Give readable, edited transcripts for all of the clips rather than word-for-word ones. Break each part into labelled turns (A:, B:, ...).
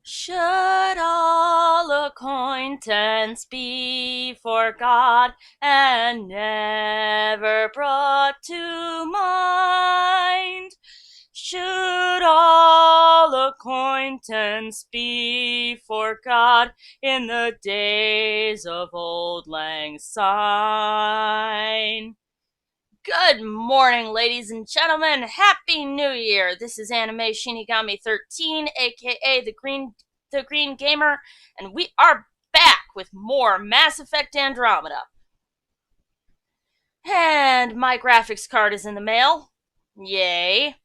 A: Should all acquaintance be forgot and never brought to mind? Should all acquaintance be forgot in the days of old lang syne? Good morning, ladies and gentlemen. Happy New Year. This is Anime Shinigami 13, aka the Green Gamer, and we are back with more Mass Effect Andromeda. And my graphics card is in the mail. Yay.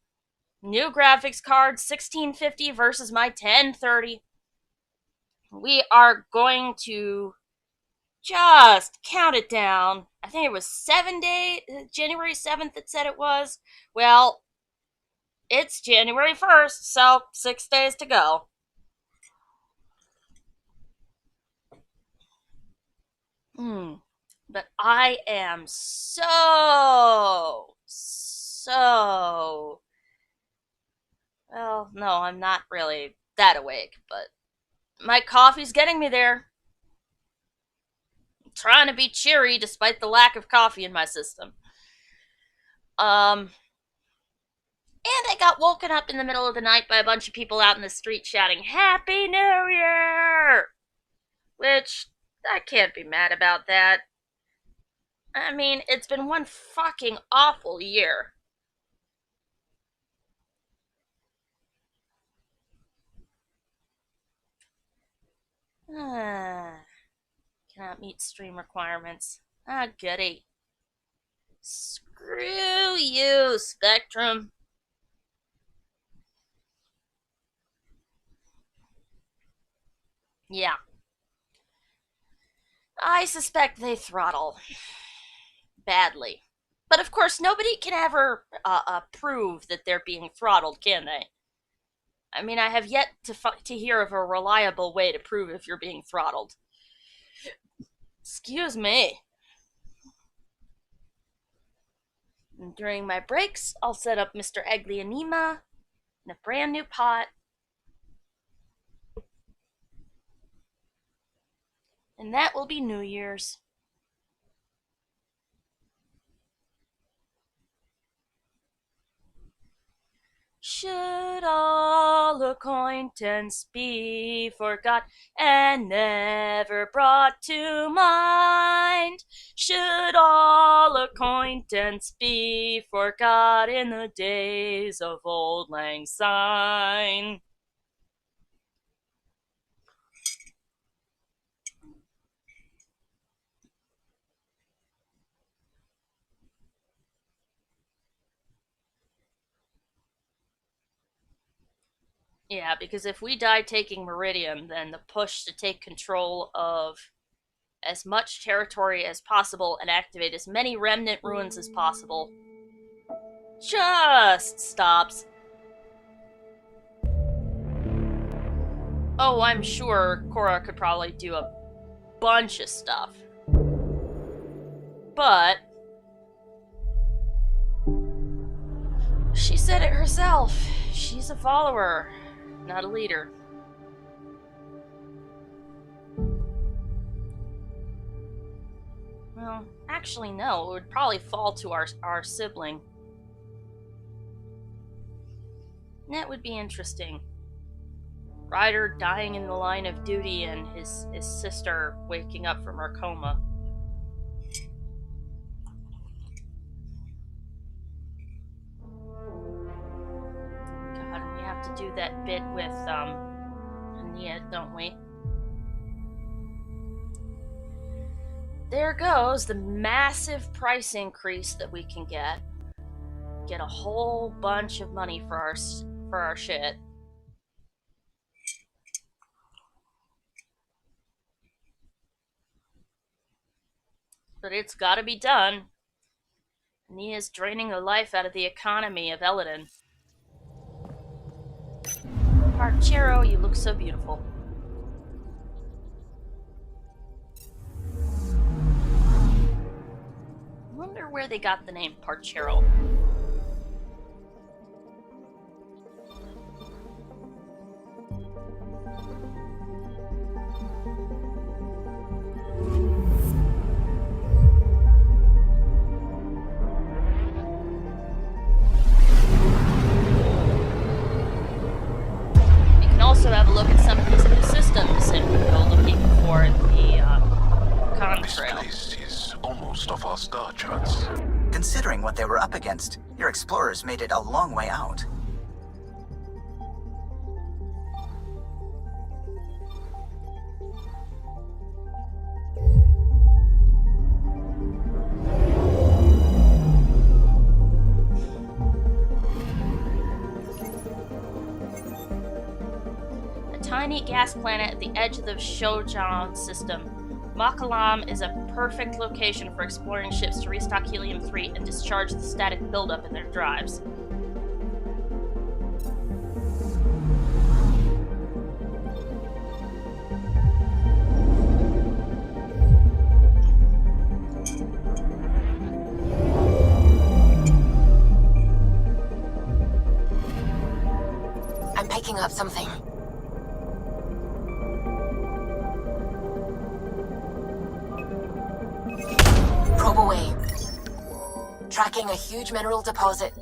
A: New graphics card 1650 versus my 1030. We are going to just count it down. I think it was January 7th that said it was. Well, it's January 1st, so 6 days to go. But I am well, no, I'm not really that awake, but my coffee's getting me there. I'm trying to be cheery despite the lack of coffee in my system. And I got woken up in the middle of the night by a bunch of people out in the street shouting, Happy New Year! Which, I can't be mad about that. I mean, it's been one fucking awful year. Cannot meet stream requirements. Ah, goody. Screw you, Spectrum. Yeah. I suspect they throttle. Badly. But of course, nobody can ever prove that they're being throttled, can they? I mean, I have yet to hear of a reliable way to prove if you're being throttled. Excuse me. And during my breaks, I'll set up Mr. Eglianima in a brand new pot. And that will be New Year's. Should all acquaintance be forgot and never brought to mind? Should all acquaintance be forgot in the days of old lang syne? Yeah, because if we die taking Meridian, then the push to take control of as much territory as possible and activate as many remnant ruins as possible just stops. Oh, I'm sure Korra could probably do a bunch of stuff. But she said it herself. She's a follower, not a leader. Well, actually, no. It would probably fall to our sibling. That would be interesting. Ryder dying in the line of duty and his sister waking up from her coma. God, we have to do that bit with Ania, don't we? There goes the massive price increase that we can get. Get a whole bunch of money for our shit. But it's gotta be done. Nia's draining the life out of the economy of Eladin. Parchero, you look so beautiful. I wonder where they got the name Parchero. We can also have a look at some of these new systems and go looking for the contrail.
B: This place is almost off our star charts.
C: Considering what they were up against, your explorers made it a long way out.
A: A tiny gas planet at the edge of the Shojan system. Makalam is a perfect location for exploring ships to restock helium-3 and discharge the static buildup in their drives.
D: I'm picking up something. Probe away. Tracking a huge mineral deposit.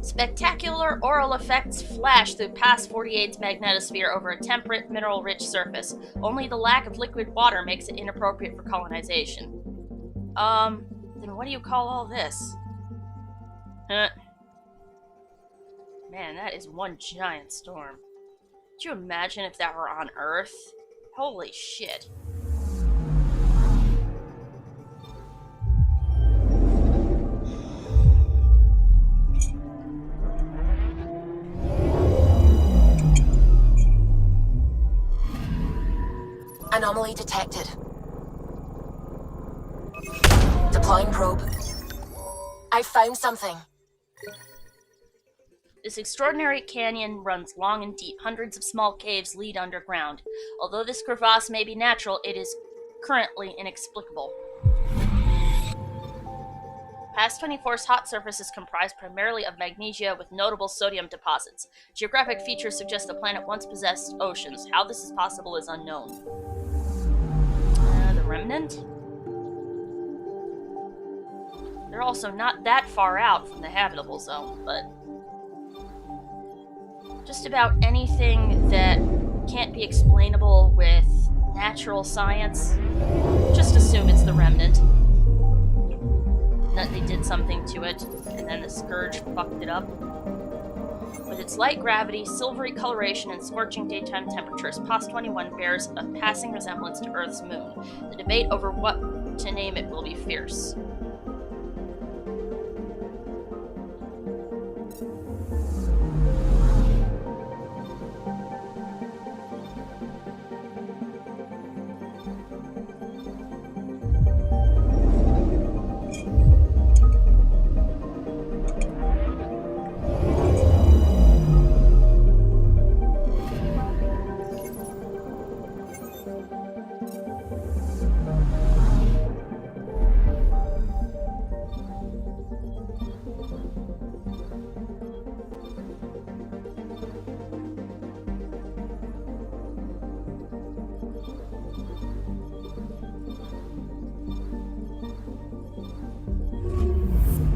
A: Spectacular aural effects flash through past 48's magnetosphere over a temperate, mineral-rich surface. Only the lack of liquid water makes it inappropriate for colonization. Then what do you call all this? Huh. Man, that is one giant storm. Could you imagine if that were on Earth? Holy shit.
D: Anomaly detected. Deploying probe. I found something.
A: This extraordinary canyon runs long and deep. Hundreds of small caves lead underground. Although this crevasse may be natural, it is currently inexplicable. Past 24's hot surface is comprised primarily of magnesia with notable sodium deposits. Geographic features suggest the planet once possessed oceans. How this is possible is unknown. The Remnant? They're also not that far out from the habitable zone, but just about anything that can't be explainable with natural science, just assume it's the Remnant. That they did something to it, and then the Scourge fucked it up. With its light gravity, silvery coloration, and scorching daytime temperatures, POS 21 bears a passing resemblance to Earth's moon. The debate over what to name it will be fierce.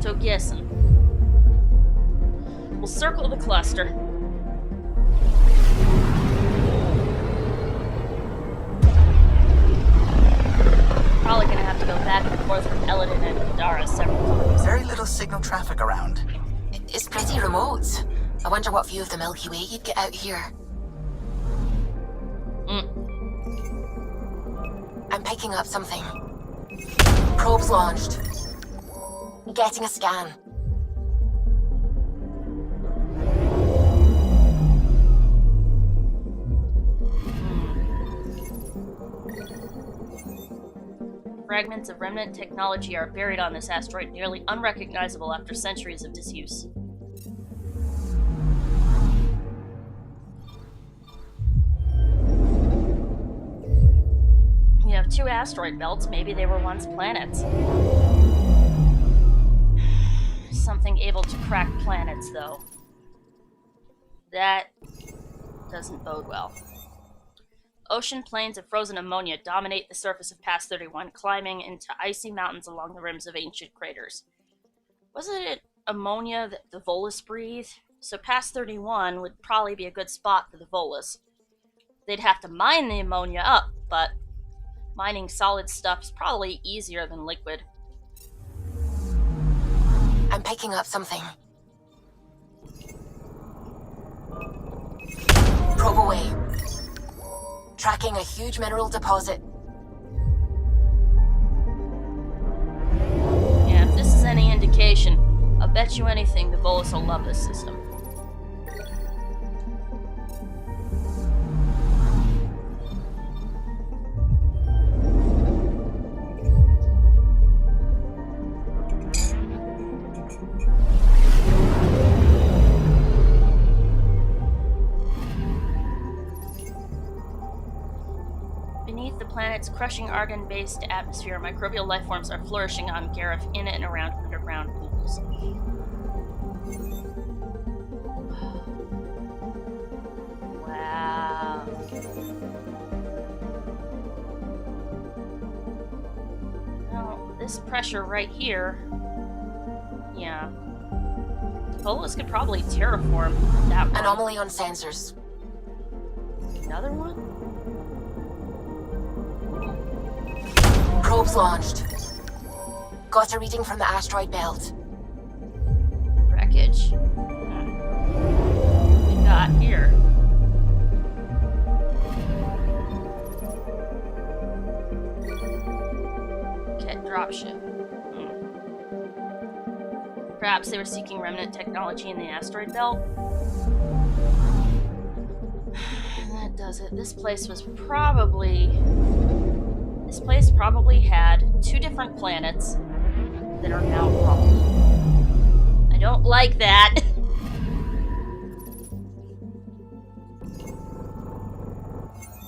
A: So guessing. We'll circle the cluster. Probably gonna have to go back and forth from Eladin and Kadara several times.
C: Very little signal traffic around.
D: It's pretty remote. I wonder what view of the Milky Way you'd get out here. I'm picking up something. Probes launched. Getting a scan.
A: Fragments of remnant technology are buried on this asteroid, nearly unrecognizable after centuries of disuse. We have 2 asteroid belts. Maybe they were once planets. Something able to crack planets, though. That doesn't bode well. Ocean plains of frozen ammonia dominate the surface of Pass 31, climbing into icy mountains along the rims of ancient craters. Wasn't it ammonia that the Volus breathe? So Pass 31 would probably be a good spot for the Volus. They'd have to mine the ammonia up, but mining solid stuff is probably easier than liquid.
D: I'm picking up something. Probe away. Tracking a huge mineral deposit.
A: Yeah, if this is any indication, I'll bet you anything the Volus will love this system. Beneath the planet's crushing argon-based atmosphere, microbial life forms are flourishing on Gareth in and around underground pools. Wow. Now, this pressure right here, yeah. Volus could probably terraform that one.
D: Anomaly on sensors.
A: Another one?
D: Probes launched. Got a reading from the asteroid belt.
A: Wreckage. What we got here? Ket dropship. Perhaps they were seeking remnant technology in the asteroid belt? That does it. This place probably had 2 different planets that are now wrong. I don't like that.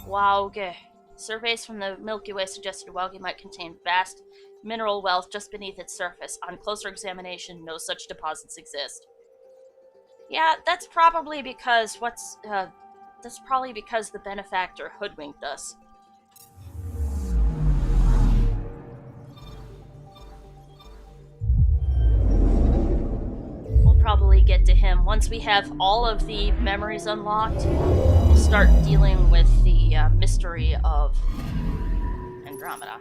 A: Wow, okay. Surveys from the Milky Way suggested Waugi might contain vast mineral wealth just beneath its surface. On closer examination, no such deposits exist. Yeah, that's probably because the benefactor hoodwinked us. We'll probably get to him once we have all of the memories unlocked. We'll start dealing with the mystery of Andromeda.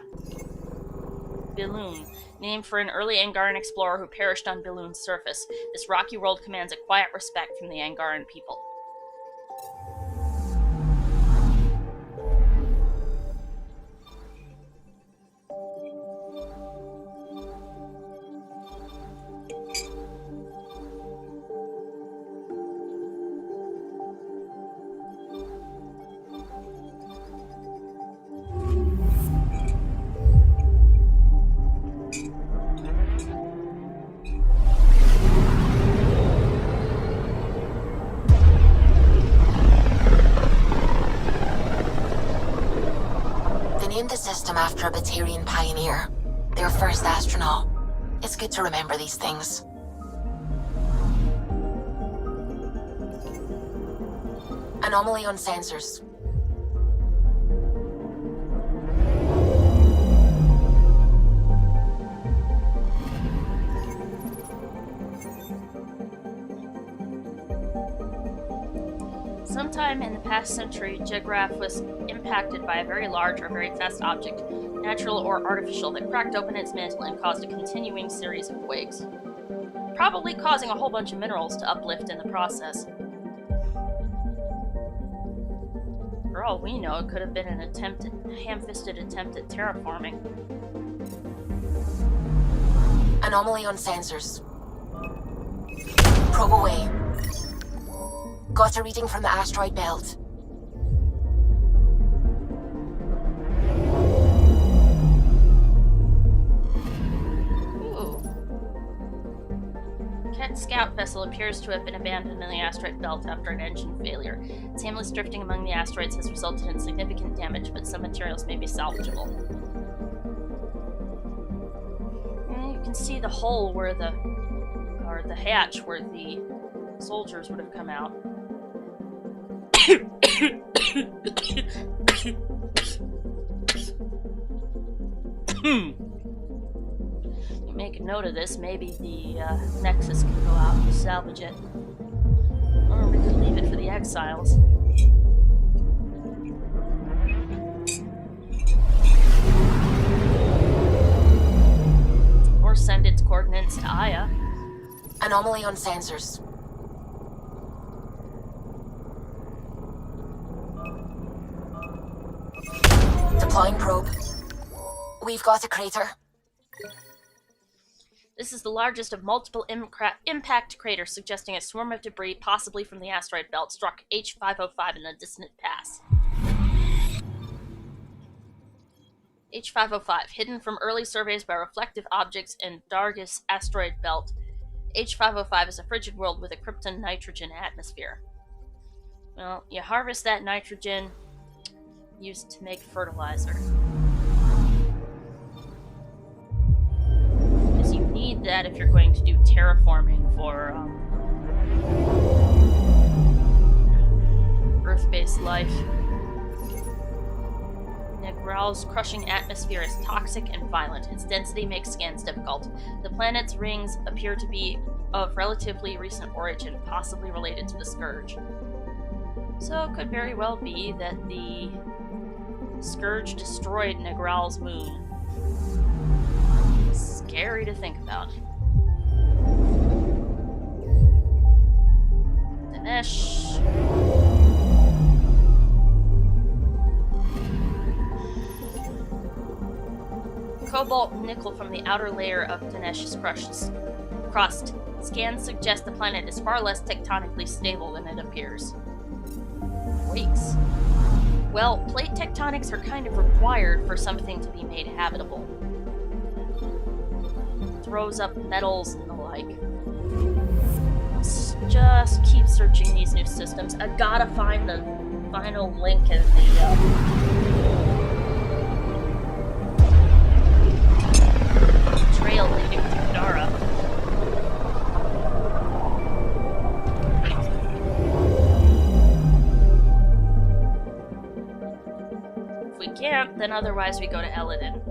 A: Biloon, named for an early Angaran explorer who perished on Biloon's surface. This rocky world commands a quiet respect from the Angaran people.
D: Named the system after a Batarian pioneer, their first astronaut. It's good to remember these things. Anomaly on sensors.
A: Sometime in the past century, Jegraph was impacted by a very large or very fast object, natural or artificial, that cracked open its mantle and caused a continuing series of quakes, probably causing a whole bunch of minerals to uplift in the process. For all we know, it could have been a ham-fisted attempt at terraforming.
D: Anomaly on sensors. Probe away. Got a reading from the asteroid belt.
A: Ooh. Ket's scout vessel appears to have been abandoned in the asteroid belt after an engine failure. Its aimless drifting among the asteroids has resulted in significant damage, but some materials may be salvageable. And you can see the hole where the hatch where the soldiers would have come out. You make a note of this, maybe the Nexus can go out and salvage it. Or we could leave it for the exiles. Or send its coordinates to Aya.
D: Anomaly on sensors. Deploying probe. We've got a crater.
A: This is the largest of multiple impact craters, suggesting a swarm of debris, possibly from the asteroid belt, struck H505 in the distant past. H505, hidden from early surveys by reflective objects in Dargis asteroid belt. H505 is a frigid world with a krypton nitrogen atmosphere. Well, you harvest that nitrogen used to make fertilizer. Because you need that if you're going to do terraforming for Earth-based life. Negral's crushing atmosphere is toxic and violent. Its density makes scans difficult. The planet's rings appear to be of relatively recent origin, possibly related to the Scourge. So it could very well be that the Scourge destroyed Negral's moon. Scary to think about. Dinesh. Cobalt and nickel from the outer layer of Dinesh's crust. Scans suggest the planet is far less tectonically stable than it appears. Quakes. Well, plate tectonics are kind of required for something to be made habitable. Throws up metals and the like. Let's just keep searching these new systems. I gotta find the final link in the trail leading to Dara. If we can't, then otherwise we go to Eladin.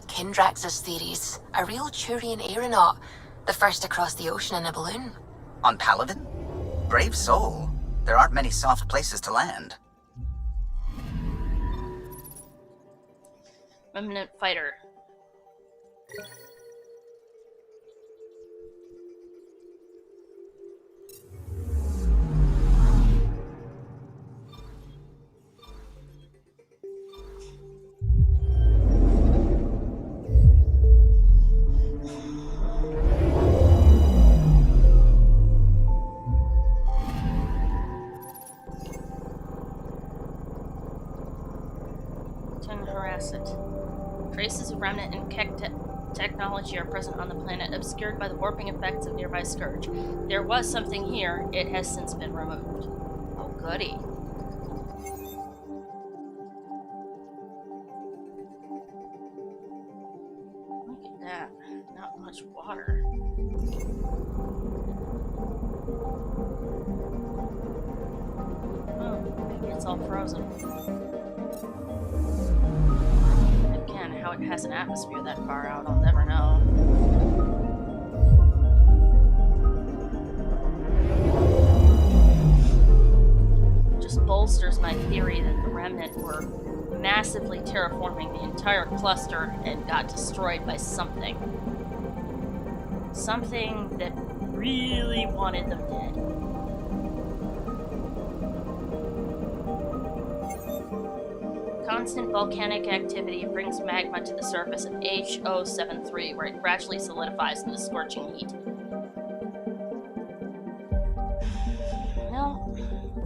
D: Kindrax's theories. A real Turian aeronaut. The first to cross the ocean in a balloon.
C: On Paladin? Brave soul. There aren't many soft places to land.
A: Remnant fighter. Traces of remnant and technology are present on the planet, obscured by the warping effects of nearby Scourge. There was something here. It has since been removed. Oh, goody. Look at that. Not much water. Oh, maybe it's all frozen. How it has an atmosphere that far out, I'll never know. Just bolsters my theory that the Remnant were massively terraforming the entire cluster and got destroyed by something. Something that really wanted them dead. Constant volcanic activity brings magma to the surface at H073, where it gradually solidifies in the scorching heat. Well,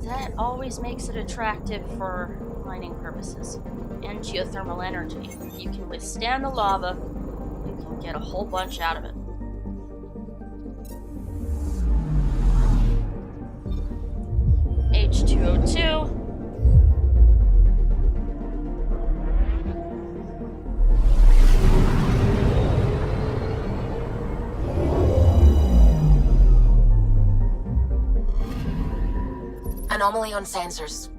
A: that always makes it attractive for mining purposes and geothermal energy. If you can withstand the lava, can get a whole bunch out of it. H2O2.
D: Anomaly on sensors.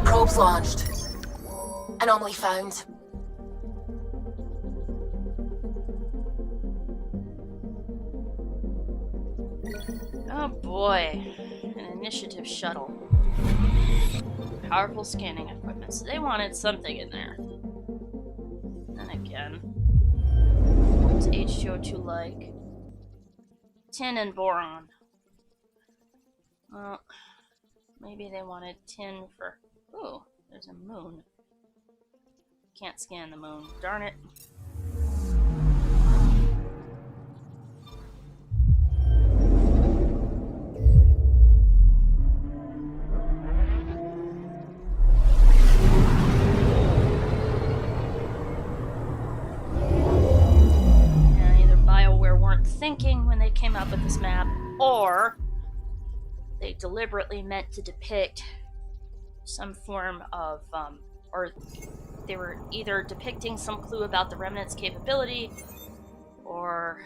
D: Probes launched. Anomaly found.
A: Oh boy, an initiative shuttle. Powerful scanning equipment, so they wanted something in there. Then again, what's H2O2 like? Tin and boron. Well, maybe they wanted tin for... Ooh, there's a moon. Can't scan the moon, darn it. Thinking when they came up with this map, or they deliberately meant to depict some form of, or they were either depicting some clue about the Remnant's capability, or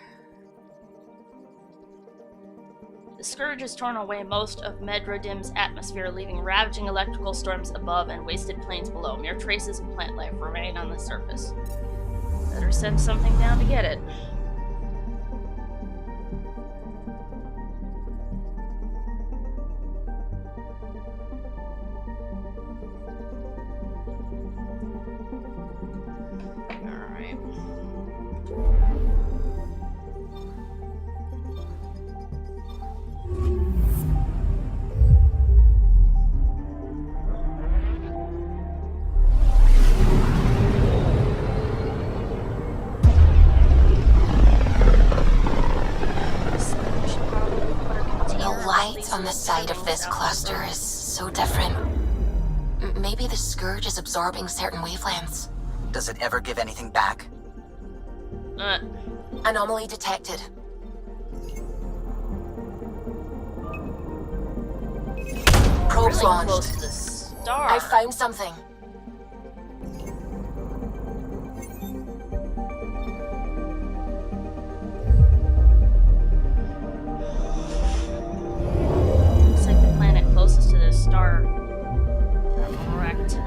A: the Scourge has torn away most of Medrodim's atmosphere, leaving ravaging electrical storms above and wasted plains below. Mere traces of plant life remain on the surface. Better send something down to get it.
D: On the side of this cluster is so different. Maybe the Scourge is absorbing certain wavelengths.
C: Does it ever give anything back?
D: Anomaly detected. Probes
A: really
D: launched.
A: Close to the star.
D: I found something.
A: Star. Correct.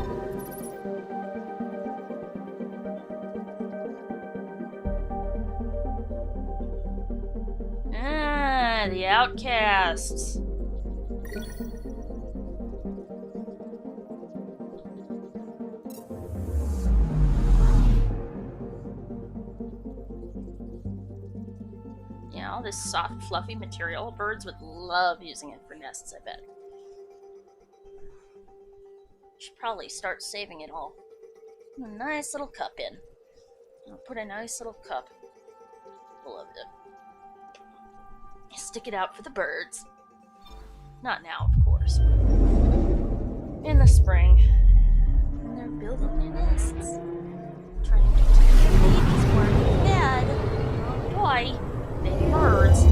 A: The outcasts. Yeah, all this soft, fluffy material. Birds would love using it for nests, I bet. Should probably start saving it all. A nice little cup in. I'll put a nice little cup full of it. Stick it out for the birds. Not now, of course. In the spring. When they're building their nests. Trying to keep their babies warm and fed. Oh boy. Baby birds.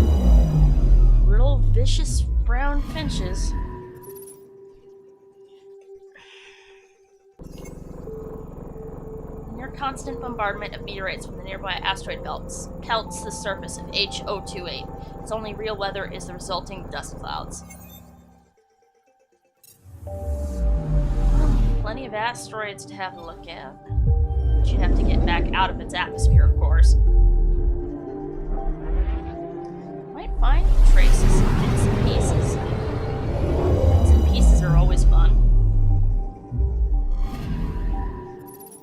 A: Little vicious brown finches. Constant bombardment of meteorites from the nearby asteroid belts pelts the surface of H028. Its only real weather is the resulting dust clouds. Plenty of asteroids to have a look at. But you have to get back out of its atmosphere, of course. Might find traces of bits and pieces. Bits and pieces are always fun.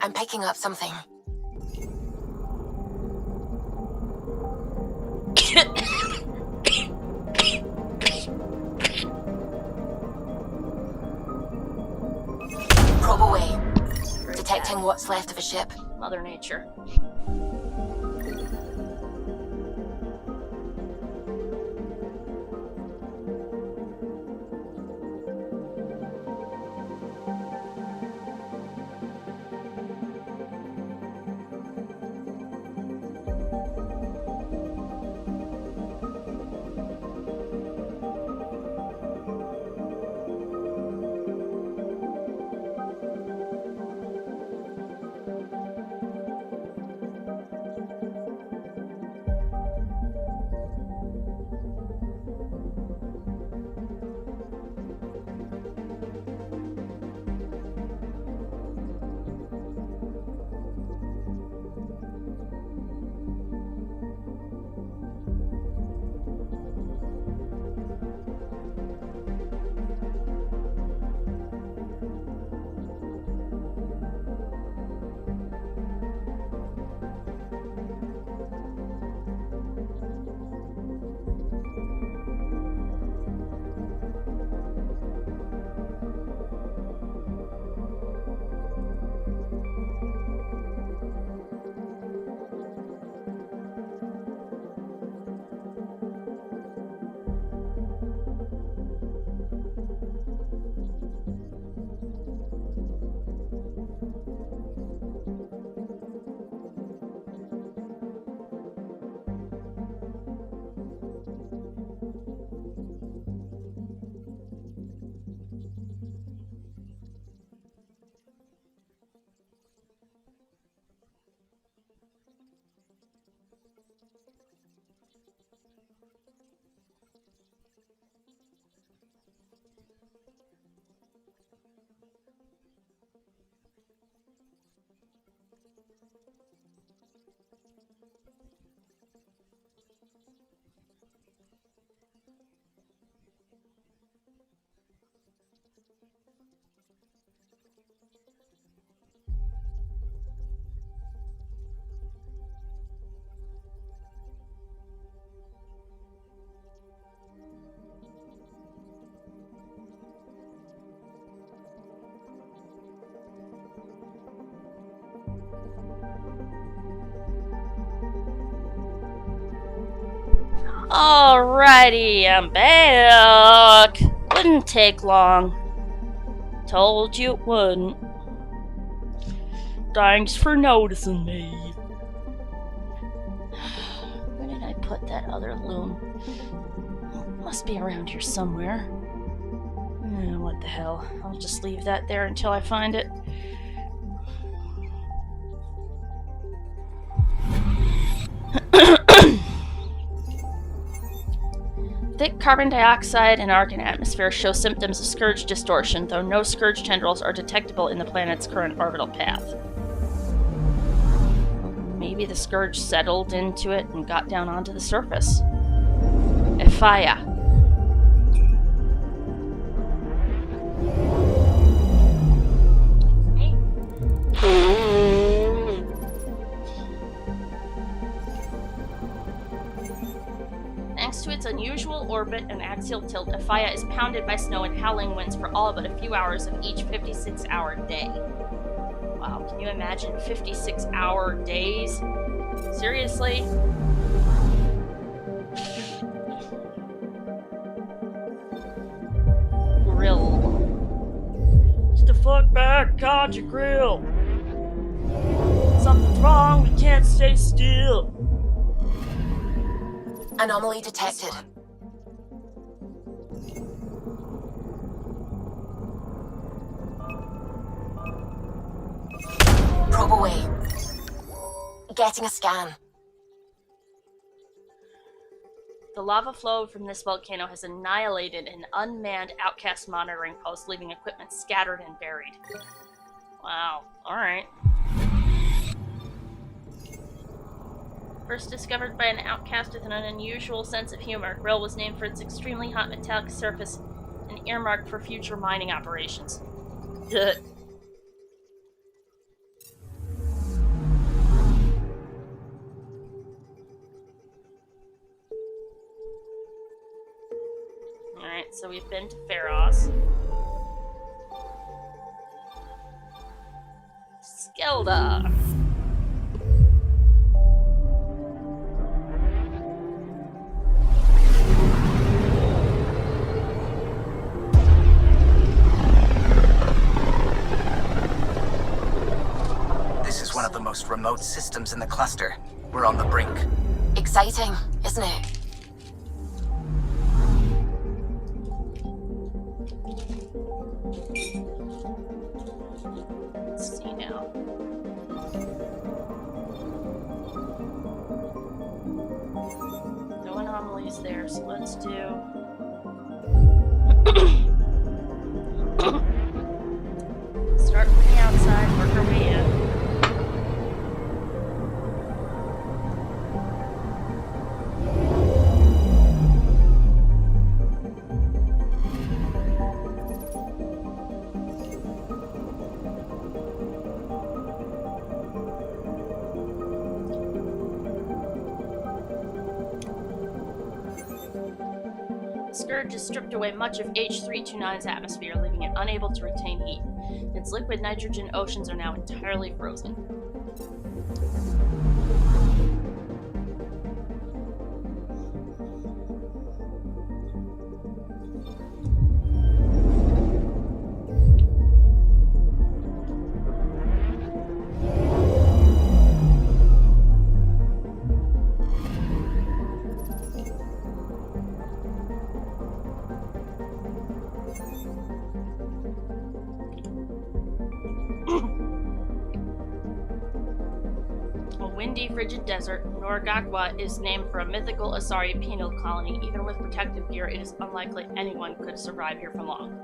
D: I'm picking up something. Probe away. Detecting what's left of a ship.
A: Mother Nature. Alrighty, I'm back. Wouldn't take long. Told you it wouldn't. Thanks for noticing me. Where did I put that other loom? Must be around here somewhere. What the hell? I'll just leave that there until I find it. Thick carbon dioxide and Archon atmosphere show symptoms of scourge distortion, though no scourge tendrils are detectable in the planet's current orbital path. Maybe the scourge settled into it and got down onto the surface. Ephia. Thanks to its unusual orbit and axial tilt, Ephia is pounded by snow and howling winds for all but a few hours of each 56-hour day. Wow, can you imagine 56-hour days? Seriously? Grill. Get the fuck back, God, your grill! Something's wrong, we can't stay still.
D: Anomaly detected. Probe away. Getting a scan.
A: The lava flow from this volcano has annihilated an unmanned outcast monitoring post, leaving equipment scattered and buried. Wow, alright. First discovered by an outcast with an unusual sense of humor, Grill was named for its extremely hot metallic surface and earmarked for future mining operations. Good. Alright, so we've been to Pharos. Skelda.
C: This is one of the most remote systems in the cluster. We're on the brink.
D: Exciting, isn't it?
A: Let's see now. No anomalies there, so let's do... Start from the outside, work our way in. Scourge has stripped away much of H329's atmosphere, leaving it unable to retain heat. Its liquid nitrogen oceans are now entirely frozen. Windy, frigid desert, Norgagwa is named for a mythical Asari penal colony. Even with protective gear, it is unlikely anyone could survive here for long.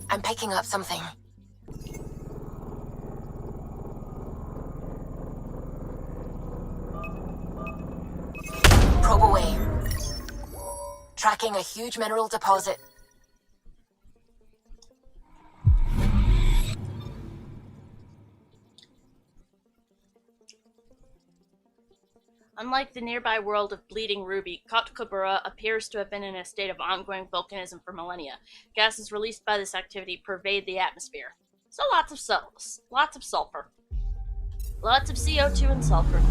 D: I'm picking up something. Probe away. Tracking a huge mineral deposit.
A: Unlike the nearby world of Bleeding Ruby, Kotkabura appears to have been in a state of ongoing volcanism for millennia. Gases released by this activity pervade the atmosphere. So lots of sulfur. Lots of CO2 and sulfur.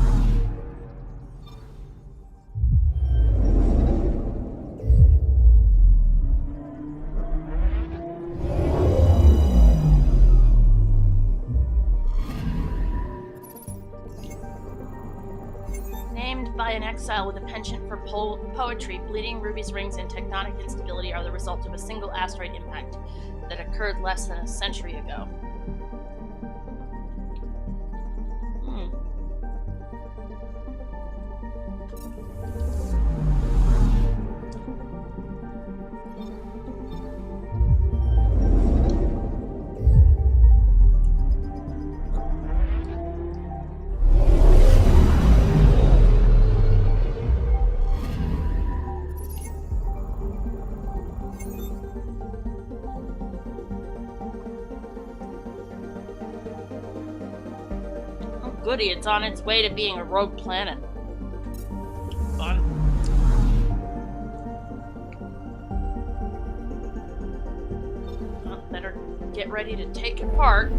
A: Named by an exile with a penchant for poetry, Bleeding Ruby's rings and tectonic instability are the result of a single asteroid impact that occurred less than a century ago. Goody, it's on its way to being a rogue planet. Fun. Well, better get ready to take it apart.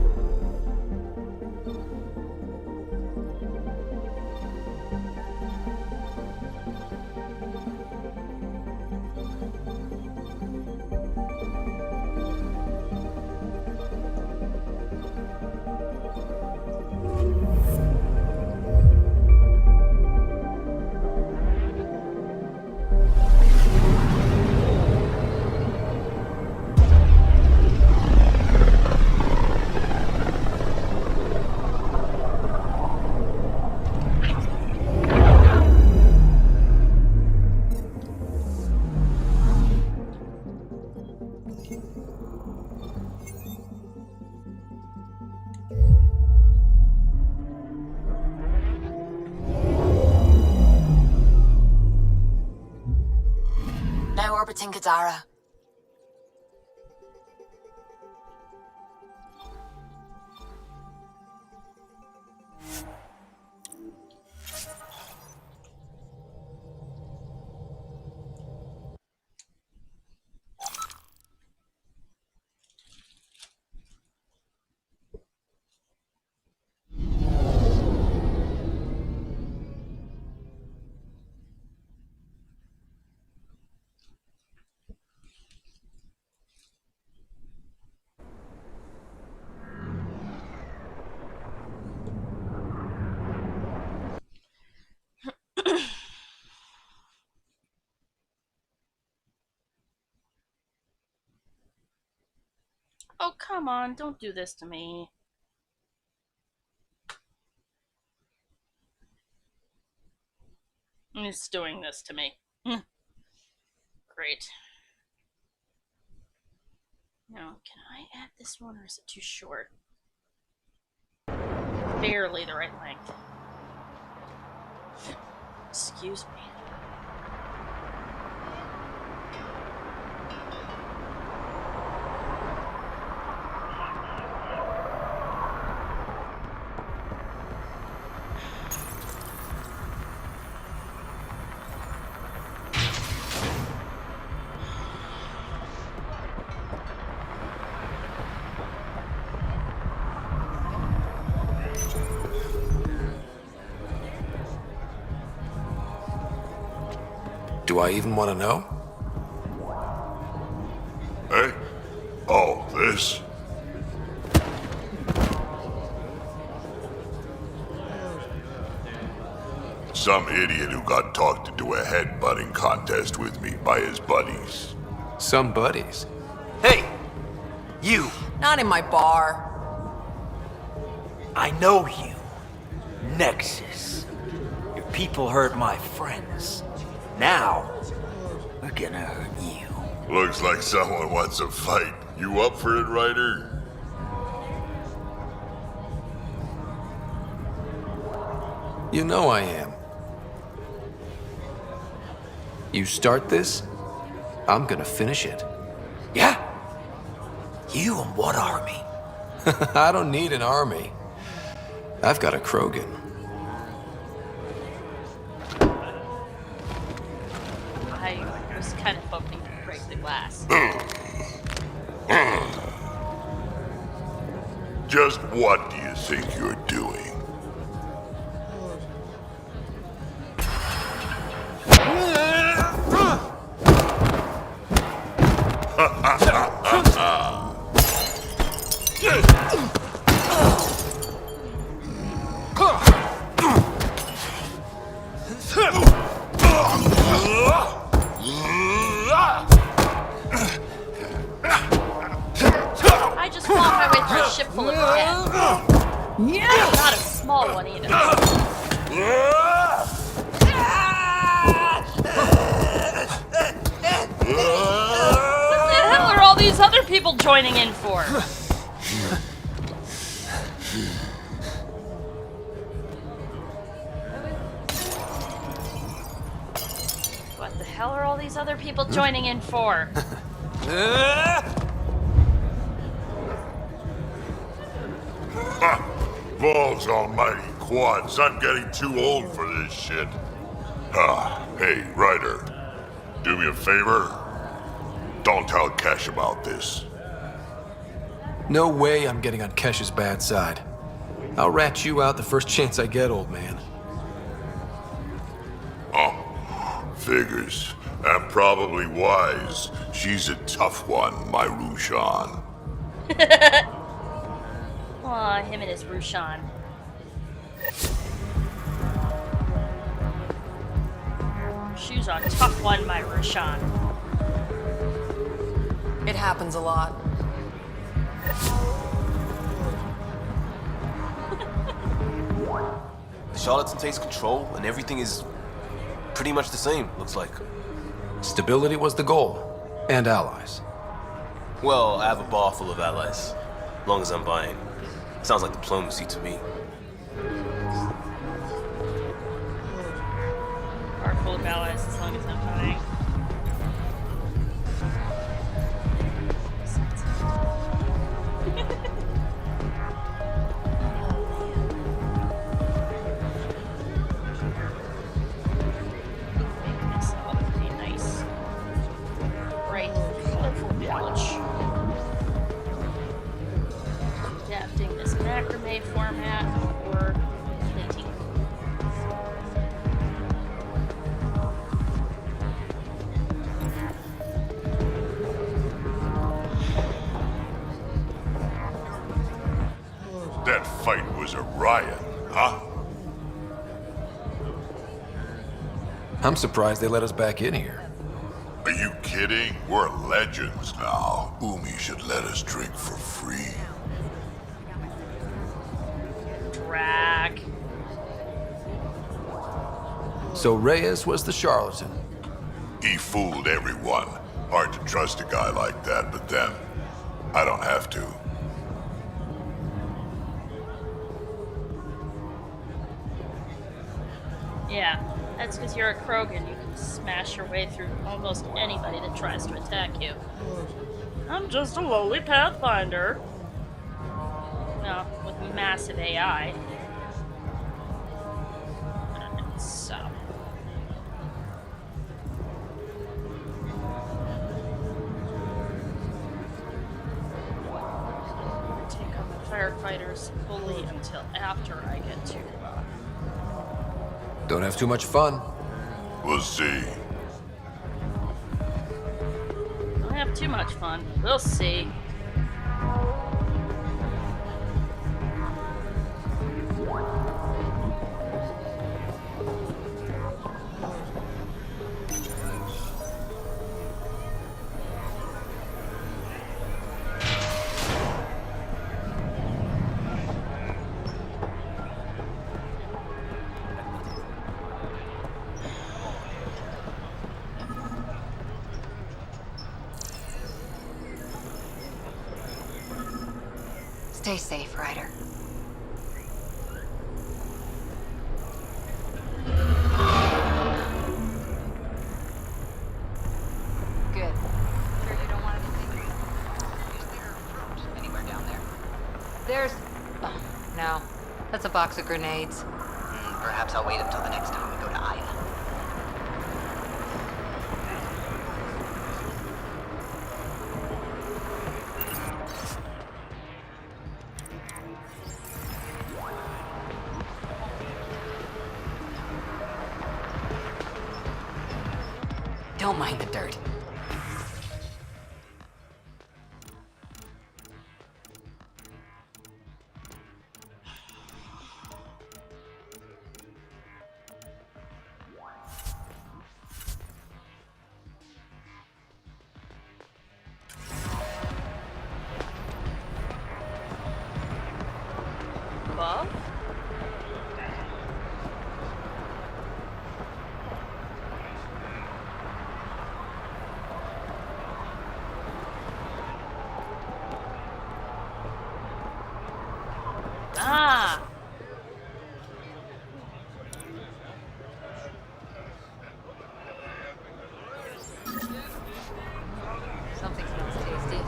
D: Now orbiting Gadara.
A: Oh, come on, don't do this to me. It's doing this to me. Great. Now, can I add this one or is it too short? Barely the right length. Excuse me.
B: Do I even want to know?
E: Hey? Oh, this? Some idiot who got talked into a headbutting contest with me by his buddies.
B: Some buddies.
F: Hey! You!
G: Not in my bar.
F: I know you. Nexus. Your people hurt my friends. Now, we're gonna hurt you.
E: Looks like someone wants a fight. You up for it, Ryder?
B: You know I am. You start this, I'm gonna finish it.
F: Yeah? You and what army?
B: I don't need an army. I've got a Krogan.
A: was kind of hoping to break the glass.
E: Just what do you think you're doing?
A: I just fought my way through a ship full of dead. Not a small one either. What the hell are all these other people joining in for? What the hell are all these other people joining in for?
E: Balls almighty quads, I'm getting too old for this shit. Hey, Ryder, do me a favor. Don't tell Kesh about this.
B: No way I'm getting on Kesh's bad side. I'll rat you out the first chance I get, old man.
E: Oh, figures. And probably wise. She's a tough one, my Rushan.
A: Aw, him and his Rushan. Shoes on tough one, my Rushan.
G: It happens a lot.
H: The Charlatan takes control, and everything is pretty much the same, looks like.
B: Stability was the goal. And allies.
H: Well, I have a bar full of allies. As long as I'm buying. Sounds like diplomacy to me.
A: Bar full of allies as long as I'm buying. Format or plating.
E: That fight was a riot, huh?
B: I'm surprised they let us back in here.
E: Are you kidding? We're legends now. Umi should let us drink for free.
A: Drag.
B: So Reyes was the charlatan.
E: He fooled everyone. Hard to trust a guy like that, but then, I don't have to.
A: Yeah, that's because you're a Krogan. You can smash your way through almost anybody that tries to attack you. I'm just a lowly pathfinder. No, with massive AI. So. Take on the firefighters fully until after I get to.
B: Don't have too much fun.
E: We'll see.
A: Don't have too much fun. We'll see.
I: Stay safe, Ryder. Good. Sure you don't want anything? Is there fruit anywhere down there? There's... Oh, no. That's a box of grenades.
C: Perhaps I'll wait until the next time we go to Aya.
G: Don't mind the dirt.
A: Above? Ah!
I: Something smells tasty.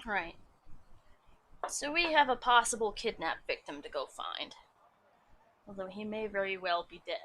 A: Right. So we have a possible kidnap victim to go find. Although he may very well be dead.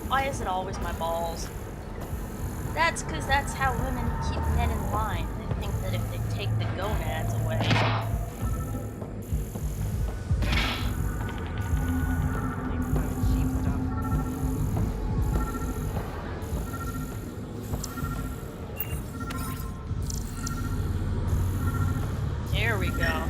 A: Why is it always my balls? That's because that's how women keep men in line. They think that if they take the gonads away... Here we go.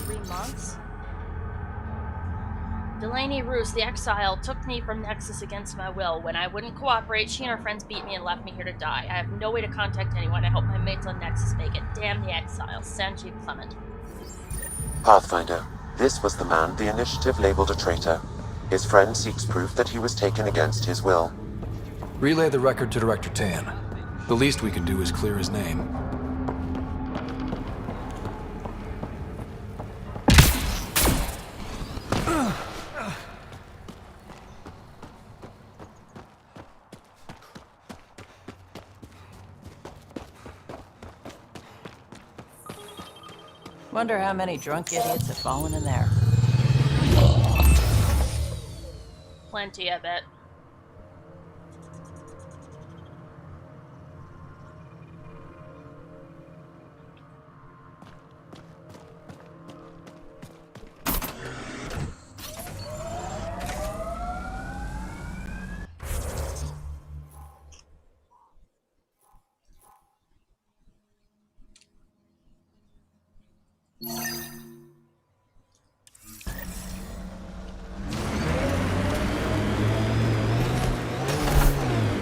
A: 3 months? Delaney Roos, the exile, took me from Nexus against my will. When I wouldn't cooperate, she and her friends beat me and left me here to die. I have no way to contact anyone. I hope my mates on Nexus make it. Damn the exile. Sanjeev Clement.
J: Pathfinder, this was the man the initiative labeled a traitor. His friend seeks proof that he was taken against his will.
B: Relay the record to Director Tan. The least we can do is clear his name.
G: Wonder how many drunk idiots have fallen in there.
A: Plenty, I bet.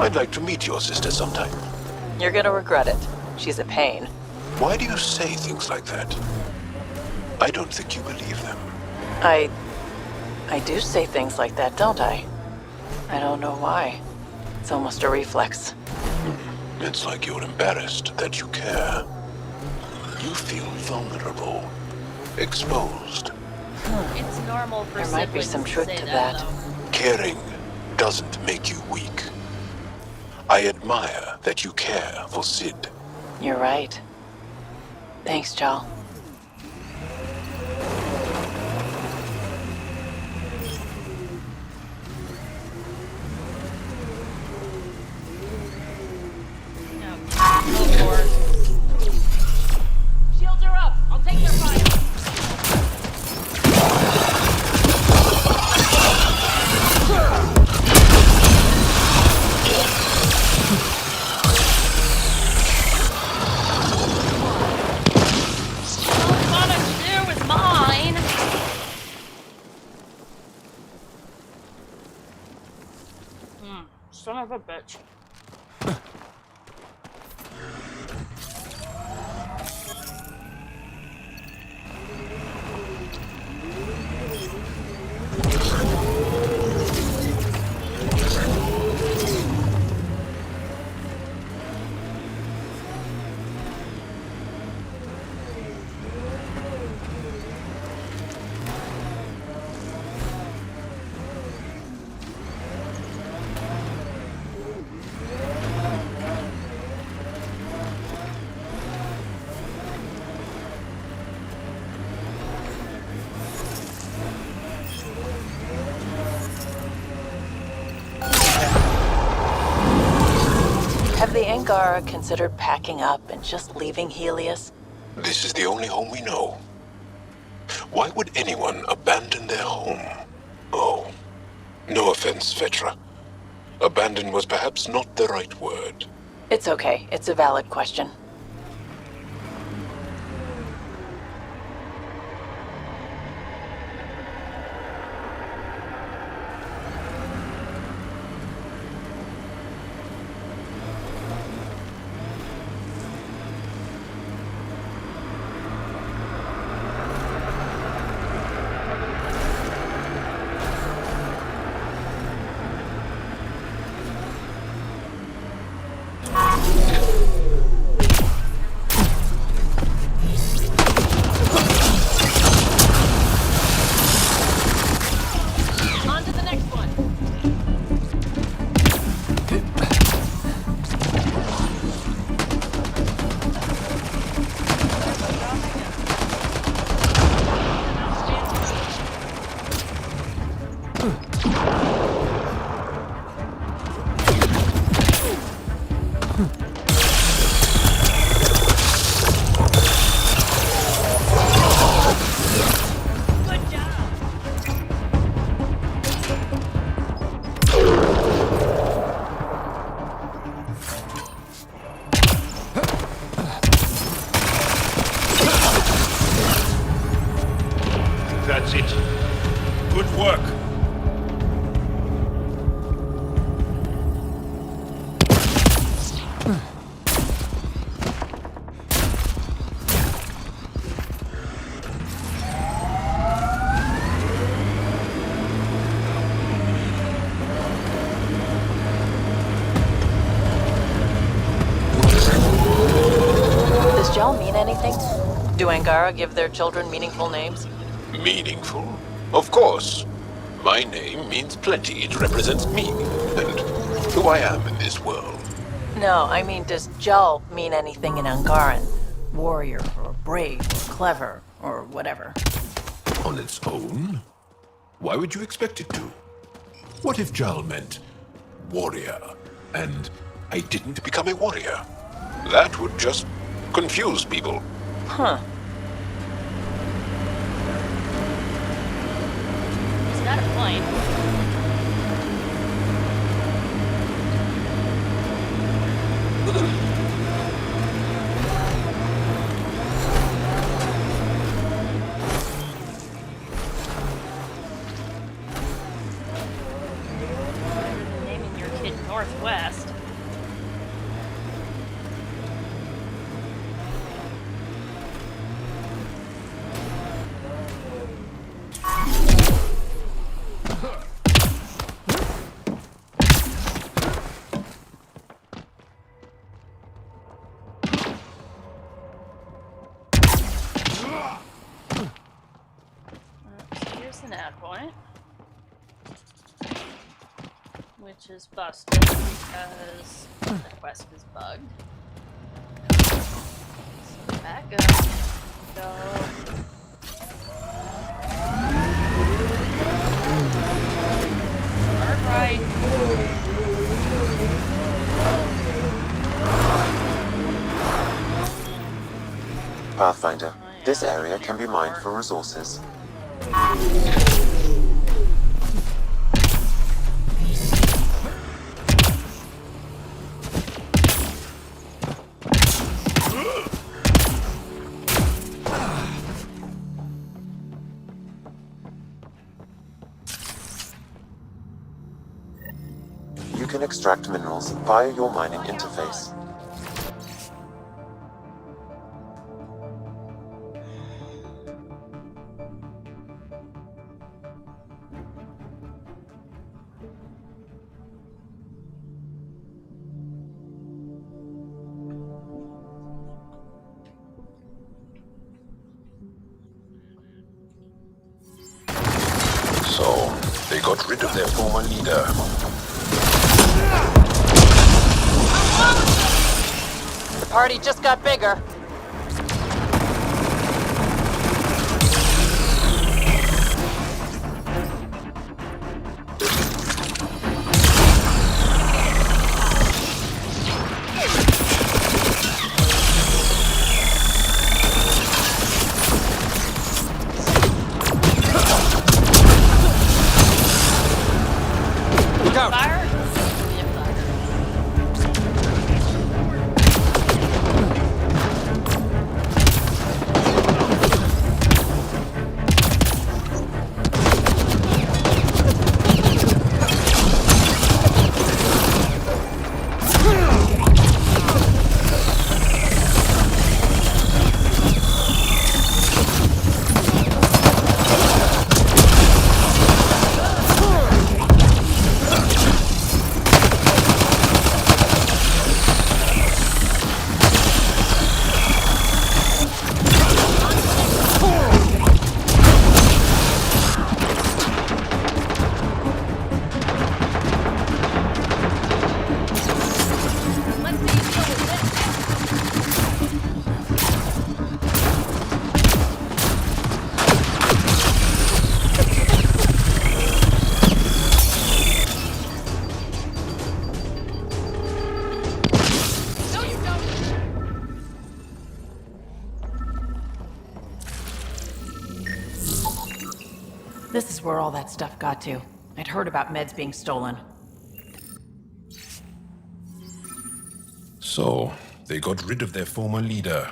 K: I'd like to meet your sister sometime.
G: You're gonna regret it. She's a pain.
K: Why do you say things like that? I don't think you believe them.
G: I do say things like that, don't I? I don't know why. It's almost a reflex.
K: It's like you're embarrassed that you care. You feel vulnerable, exposed.
A: It's normal for
G: There might be
A: siblings
G: some
A: to
G: truth
A: say
G: to
A: that.
G: that.
A: Though.
K: Caring doesn't make you weak. I admire that you care for Sid.
G: You're right. Thanks, Jal.
A: Oh, Lord. Shields are up. I'll take their fire. Son of a bitch.
G: Have the Angara considered packing up and just leaving Helios?
K: This is the only home we know. Why would anyone abandon their home? Oh, no offense, Vetra. Abandon was perhaps not the right word.
G: It's okay. It's a valid question.
L: That's it. Good work.
G: Does Jal mean anything? Do Angara give their children meaningful names?
K: Meaningful? Of course. My name means plenty. It represents me and who I am in this world.
G: No, I mean, does Jal mean anything in Angaran? Warrior, or brave, or clever, or whatever.
K: On its own? Why would you expect it to? What if Jal meant warrior, and I didn't become a warrior? That would just confuse people.
G: Huh.
A: He's got a point. Naming your kid Northwest. which is busted because the quest is bugged. So back up. Go. Right.
J: Pathfinder, this area can be mined for resources. You can extract minerals via your mining interface.
K: So, they got rid of their former leader.
G: The party just got bigger.
A: Fire?
M: This is where all that stuff got to. I'd heard about meds being stolen.
K: So, they got rid of their former leader.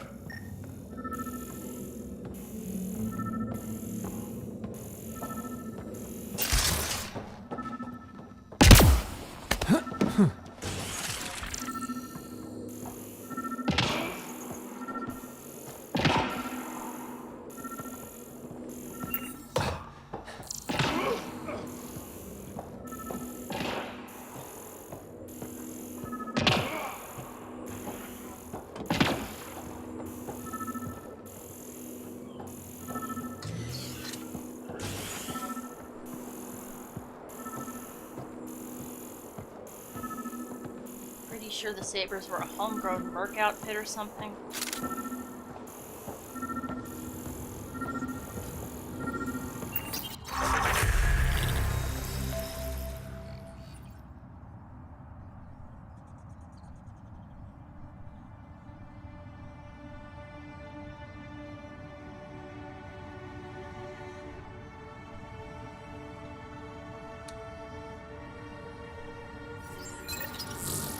A: Pretty sure the Sabres were a homegrown merc outfit or something.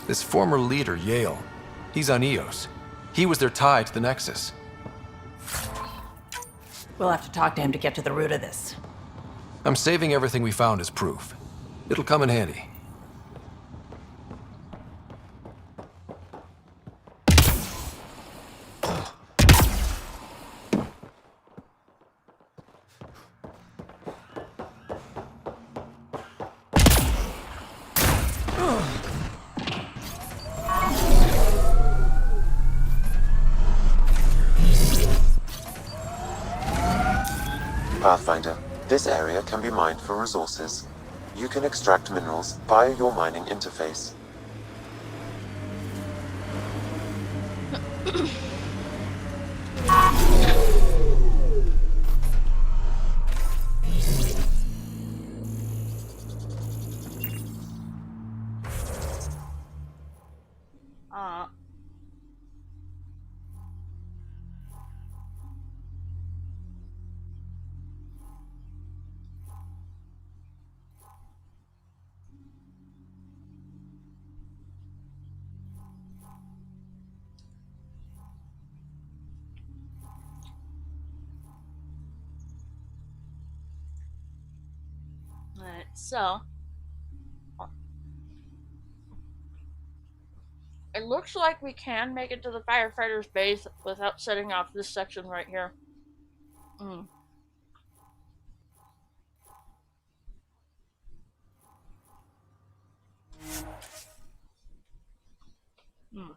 B: This former leader, Yale, he's on Eos. He was their tie to the Nexus.
M: We'll have to talk to him to get to the root of this.
B: I'm saving everything we found as proof. It'll come in handy.
J: Pathfinder, this area can be mined for resources. You can extract minerals via your mining interface.
A: Alright, so it looks like we can make it to the firefighters' base without setting off this section right here. Mm. Mm.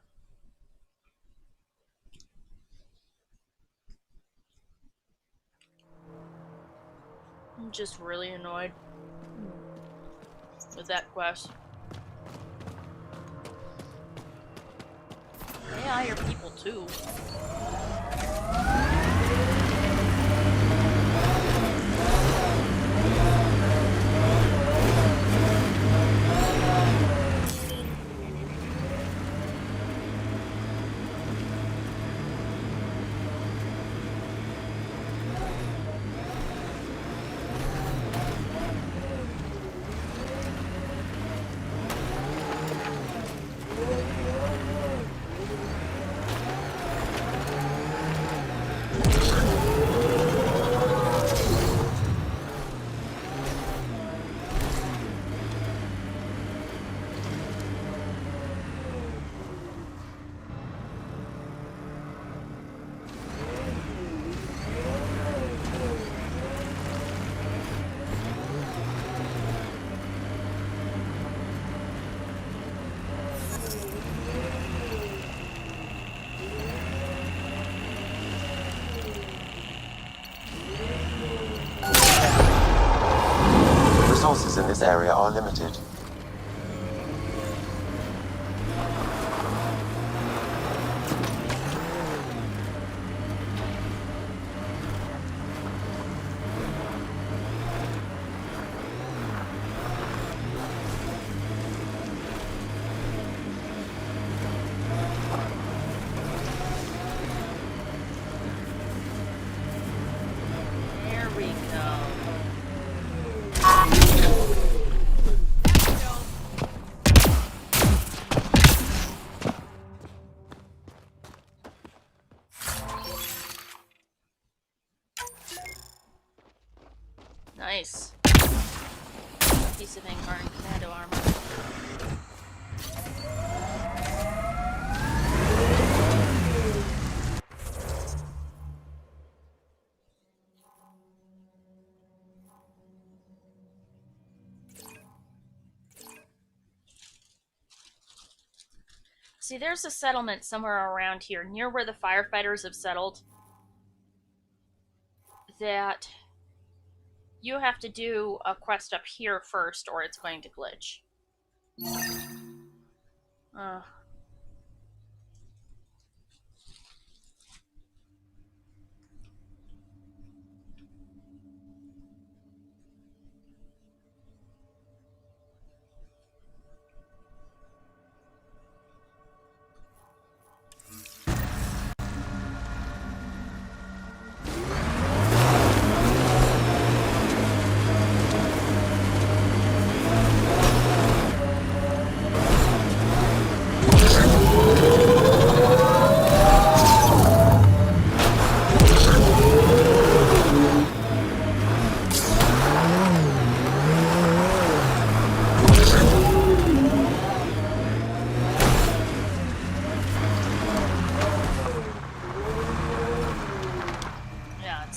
A: I'm just really annoyed with that quest. AI are people too.
J: Resources in this area are limited.
A: There we go. Nice. Piece of Angaran commando armor. See, there's a settlement somewhere around here, near where the firefighters have settled, that you have to do a quest up here first, or it's going to glitch.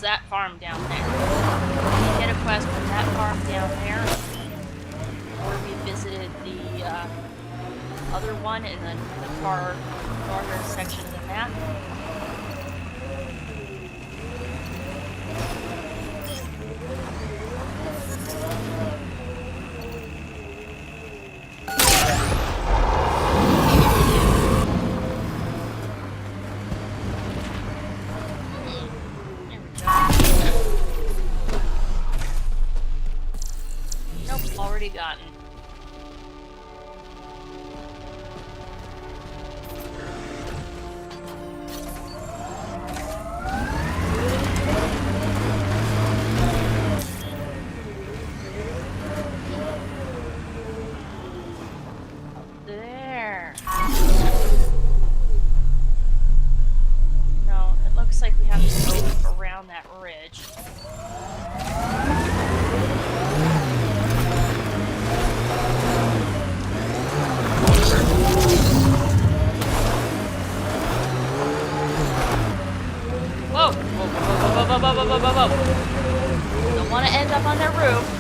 A: That farm down there. We get a quest from that farm down there, or we visited the other one in the far northern section of the map. already gotten. There. No, it looks like we have to go around that ridge. Whoa! Whoa, whoa, whoa, whoa, whoa, whoa, whoa, whoa, whoa. Don't want to end up on their roof.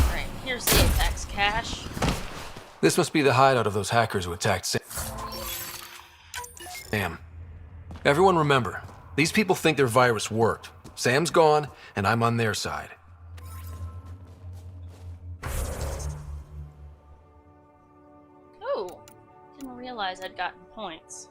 A: Alright, here's the Apex cache.
B: This must be the hideout of those hackers who attacked Sam. Everyone remember, these people think their virus worked. Sam's gone, and I'm on their side.
A: Oh, didn't realize I'd gotten points.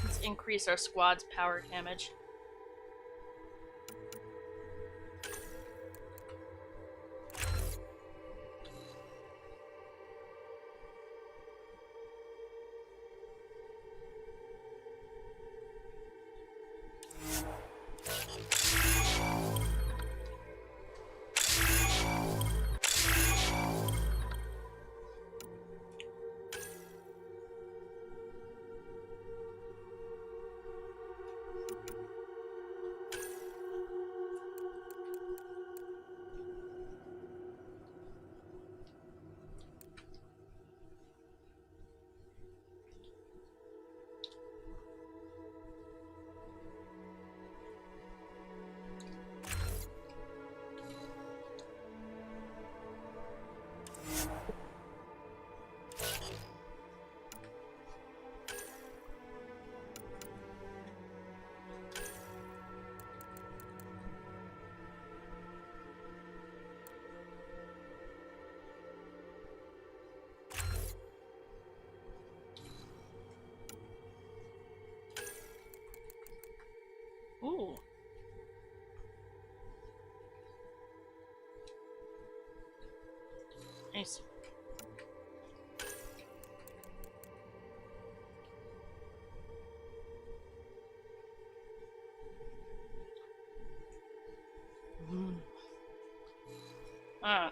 A: Let's increase our squad's power damage. Ooh. Nice. Ah.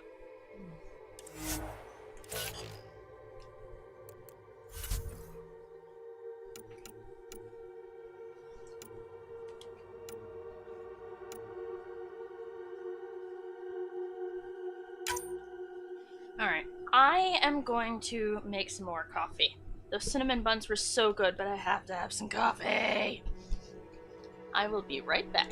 A: Alright, I am going to make some more coffee. Those cinnamon buns were so good, but I have to have some coffee. I will be right back.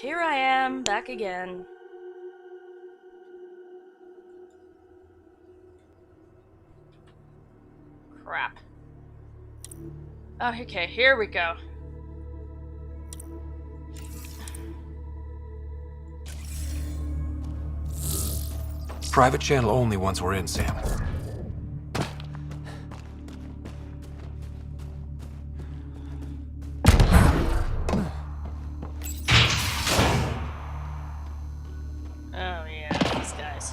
A: Here I am, back again. Crap. Oh, okay, here we go.
B: Private channel only once we're in, Sam.
A: Oh yeah, these guys.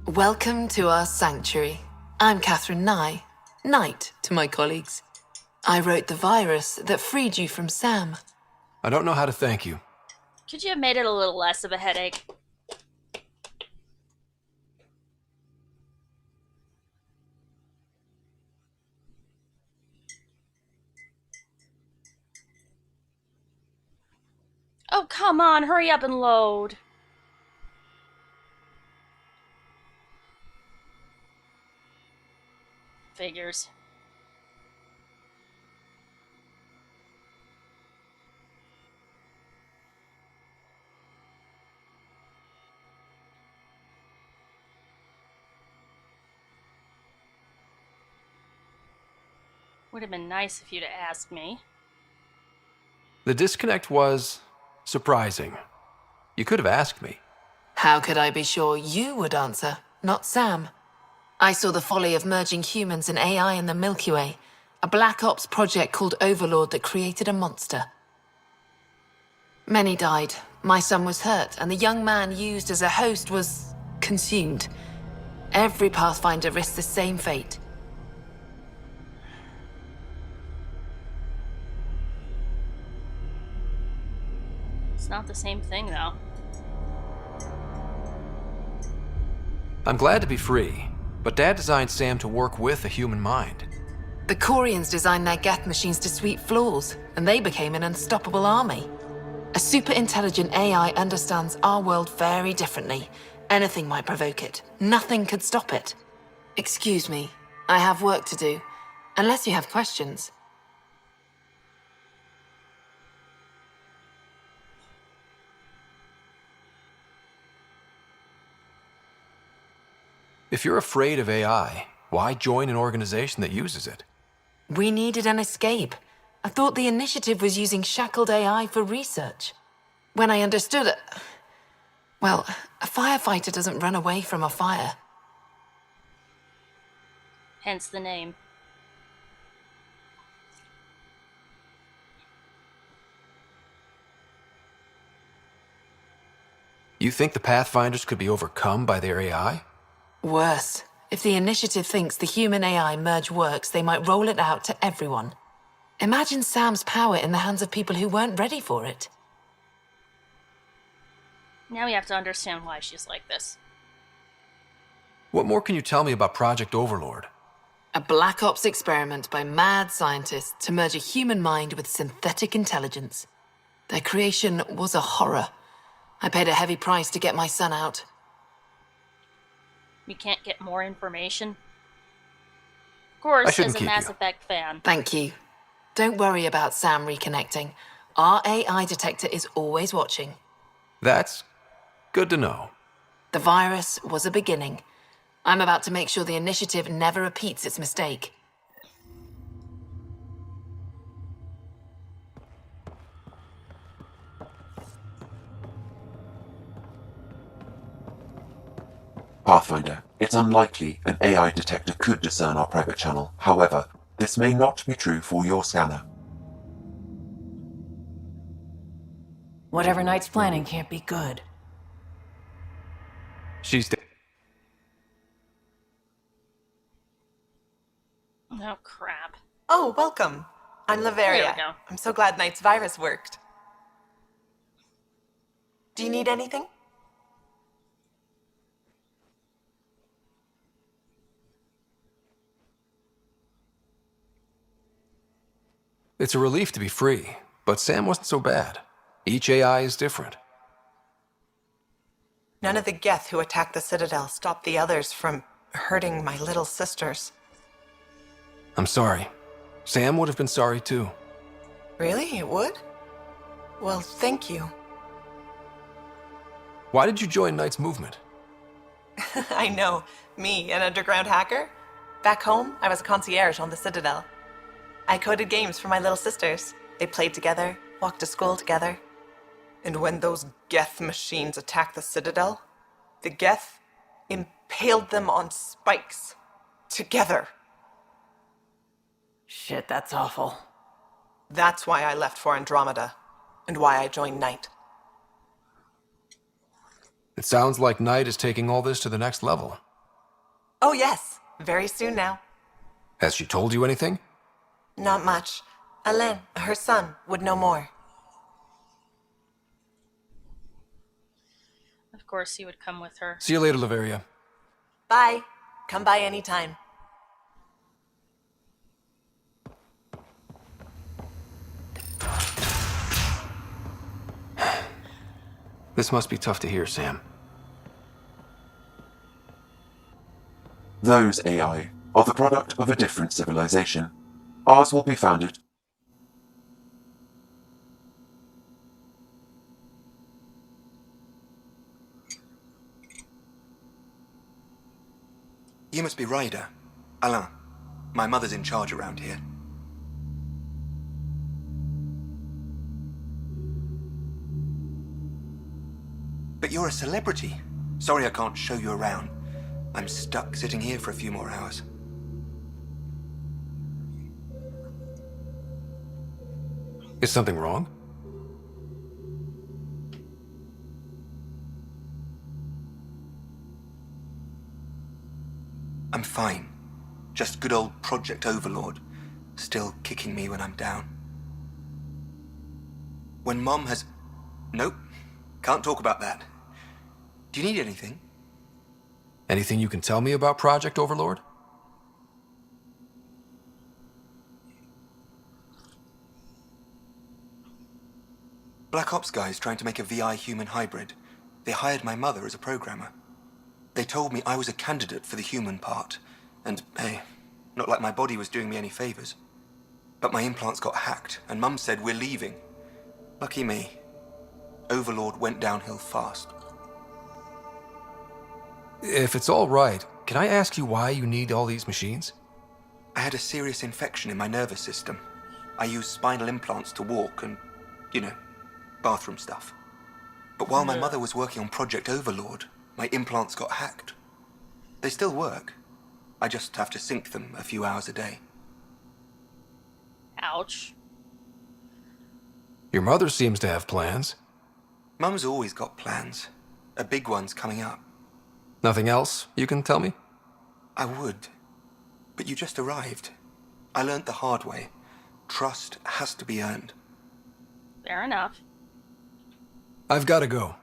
N: Welcome to our sanctuary. I'm Catherine Nye, Knight to my colleagues. I wrote the virus that freed you from Sam.
B: I don't know how to thank you.
A: Could you have made it a little less of a headache? Oh, come on, hurry up and load. Figures. Would have been nice if you'd have asked me.
B: The disconnect was surprising. You could have asked me.
N: How could I be sure you would answer, not Sam? I saw the folly of merging humans and AI in the Milky Way, a Black Ops project called Overlord that created a monster. Many died. My son was hurt, and the young man used as a host was consumed. Every Pathfinder risks the same fate.
A: It's not the same thing, though.
B: I'm glad to be free, but Dad designed Sam to work with a human mind.
N: The Corians designed their Geth machines to sweep floors, and they became an unstoppable army. A super-intelligent AI understands our world very differently. Anything might provoke it. Nothing could stop it. Excuse me, I have work to do. Unless you have questions.
B: If you're afraid of AI, why join an organization that uses it?
N: We needed an escape. I thought the initiative was using shackled AI for research. When I understood it... Well, a firefighter doesn't run away from a fire.
A: Hence the name.
B: You think the Pathfinders could be overcome by their AI?
N: Worse. If the initiative thinks the human-AI merge works, they might roll it out to everyone. Imagine Sam's power in the hands of people who weren't ready for it.
A: Now we have to understand why she's like this.
B: What more can you tell me about Project Overlord?
N: A Black Ops experiment by mad scientists to merge a human mind with synthetic intelligence. Their creation was a horror. I paid a heavy price to get my son out.
A: We can't get more information? Of course, as a Mass Effect fan.
N: Thank you. Don't worry about Sam reconnecting. Our AI detector is always watching.
B: That's good to know.
N: The virus was a beginning. I'm about to make sure the initiative never repeats its mistake.
J: Pathfinder, it's unlikely an AI detector could discern our private channel. However, this may not be true for your scanner.
M: Whatever Knight's planning can't be good.
B: She's dead.
A: Oh, crap.
O: Oh, welcome. I'm
A: There
O: Laveria.
A: we go.
O: I'm so glad Knight's virus worked. Do you need anything?
B: It's a relief to be free, but Sam wasn't so bad. Each AI is different.
O: None of the Geth who attacked the Citadel stopped the others from hurting my little sisters.
B: I'm sorry. Sam would have been sorry too.
O: Really? It would? Well, thank you.
B: Why did you join Knight's movement?
O: I know. Me, an underground hacker? Back home, I was a concierge on the Citadel. I coded games for my little sisters. They played together, walked to school together. And when those Geth machines attacked the Citadel, the Geth impaled them on spikes. Together.
M: Shit, that's awful.
O: That's why I left for Andromeda, and why I joined Knight.
B: It sounds like Knight is taking all this to the next level.
O: Oh yes, very soon now.
B: Has she told you anything?
O: Not much. Alain, her son, would know more.
A: Of course he would come with her.
B: See you later, Laveria.
O: Bye. Come by anytime.
B: This must be tough to hear, Sam.
J: Those AI are the product of a different civilization. Ours will be founded.
P: You must be Ryder. Alain. My mother's in charge around here. But you're a celebrity. Sorry I can't show you around. I'm stuck sitting here for a few more hours.
B: Is something wrong?
P: I'm fine. Just good old Project Overlord. Still kicking me when I'm down. When Mom has... Nope. Can't talk about that. Do you need anything?
B: Anything you can tell me about Project Overlord?
P: Black Ops guys trying to make a VI human hybrid. They hired my mother as a programmer. They told me I was a candidate for the human part. And, hey, not like my body was doing me any favors. But my implants got hacked, and Mum said we're leaving. Lucky me. Overlord went downhill fast.
B: If it's all right, can I ask you why you need all these machines?
P: I had a serious infection in my nervous system. I used spinal implants to walk and, you know, bathroom stuff. But while my mother was working on Project Overlord, my implants got hacked. They still work. I just have to sync them a few hours a day.
A: Ouch.
B: Your mother seems to have plans.
P: Mum's always got plans. A big one's coming up.
B: Nothing else you can tell me?
P: I would. But you just arrived. I learned the hard way. Trust has to be earned.
A: Fair enough.
B: I've got to go.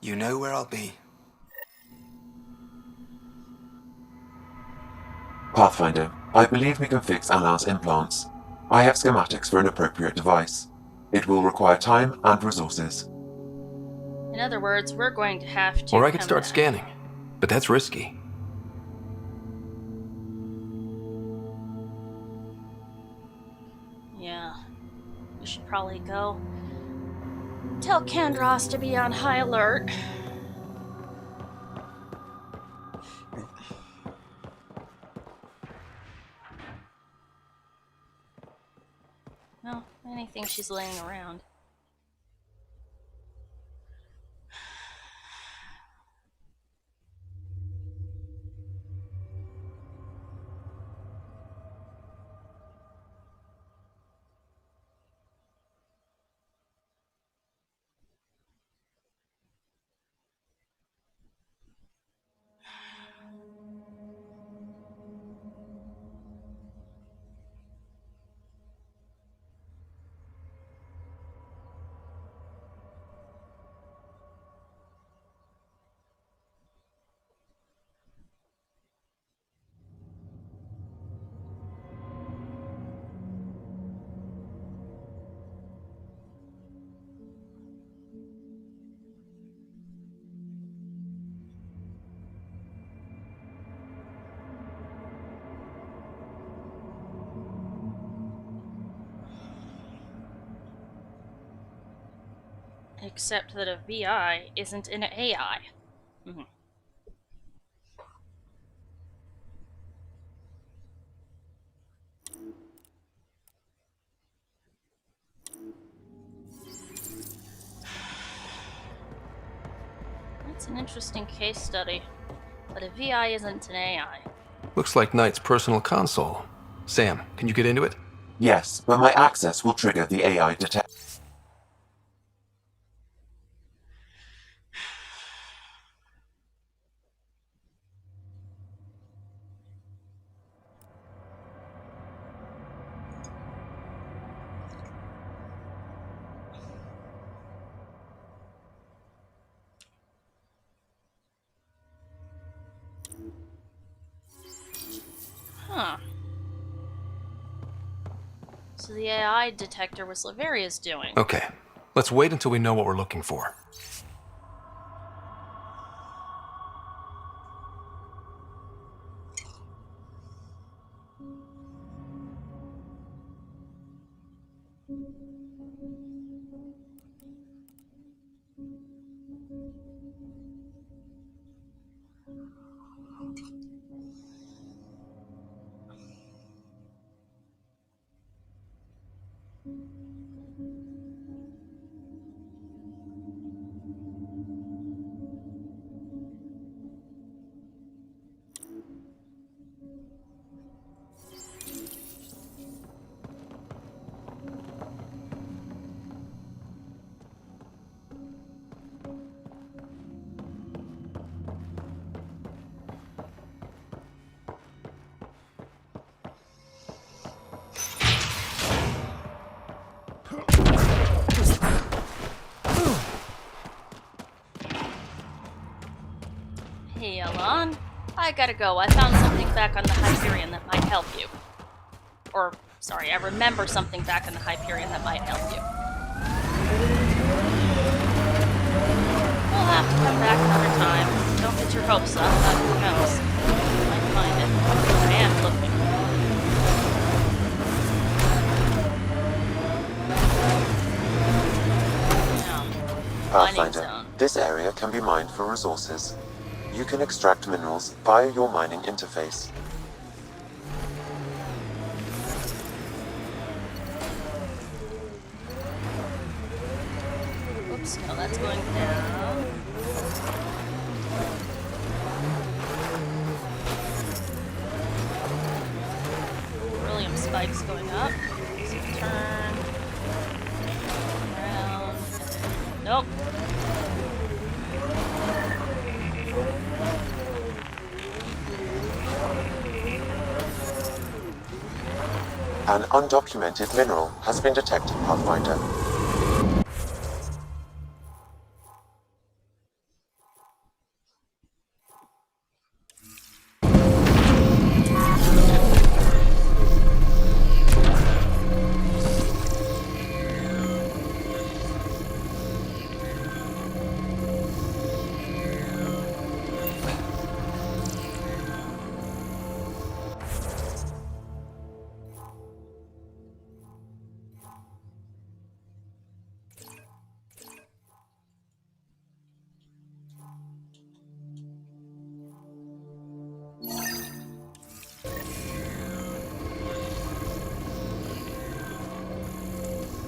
P: You know where I'll be.
J: Pathfinder, I believe we can fix Alain's implants. I have schematics for an appropriate device. It will require time and resources.
A: In other words, we're going to have to...
B: Or I could start scanning, but that's risky.
A: Yeah. We should probably go. Tell Kandros to be on high alert. Well, anything she's laying around. Except that a VI isn't an AI. Mm-hmm. That's an interesting case study. But a VI isn't an AI.
B: Looks like Knight's personal console. Sam, can you get into it?
J: Yes, but my access will trigger the AI detect.
A: Huh. So the AI detector was Laveria's doing.
B: Okay, let's wait until we know what we're looking for.
A: Hey, Alon. I gotta go. I found something back on the Hyperion that might help you. Or, sorry, I remember something back on the Hyperion that might help you. We'll have to come back another time. Don't get your hopes up, but who knows? You might find it. I am looking.
J: Pathfinder, this area can be mined for resources. You can extract minerals via your mining interface.
A: Oops, no, that's going down. Beryllium spikes going up. So turn. Around. Nope.
J: An undocumented mineral has been detected, Pathfinder.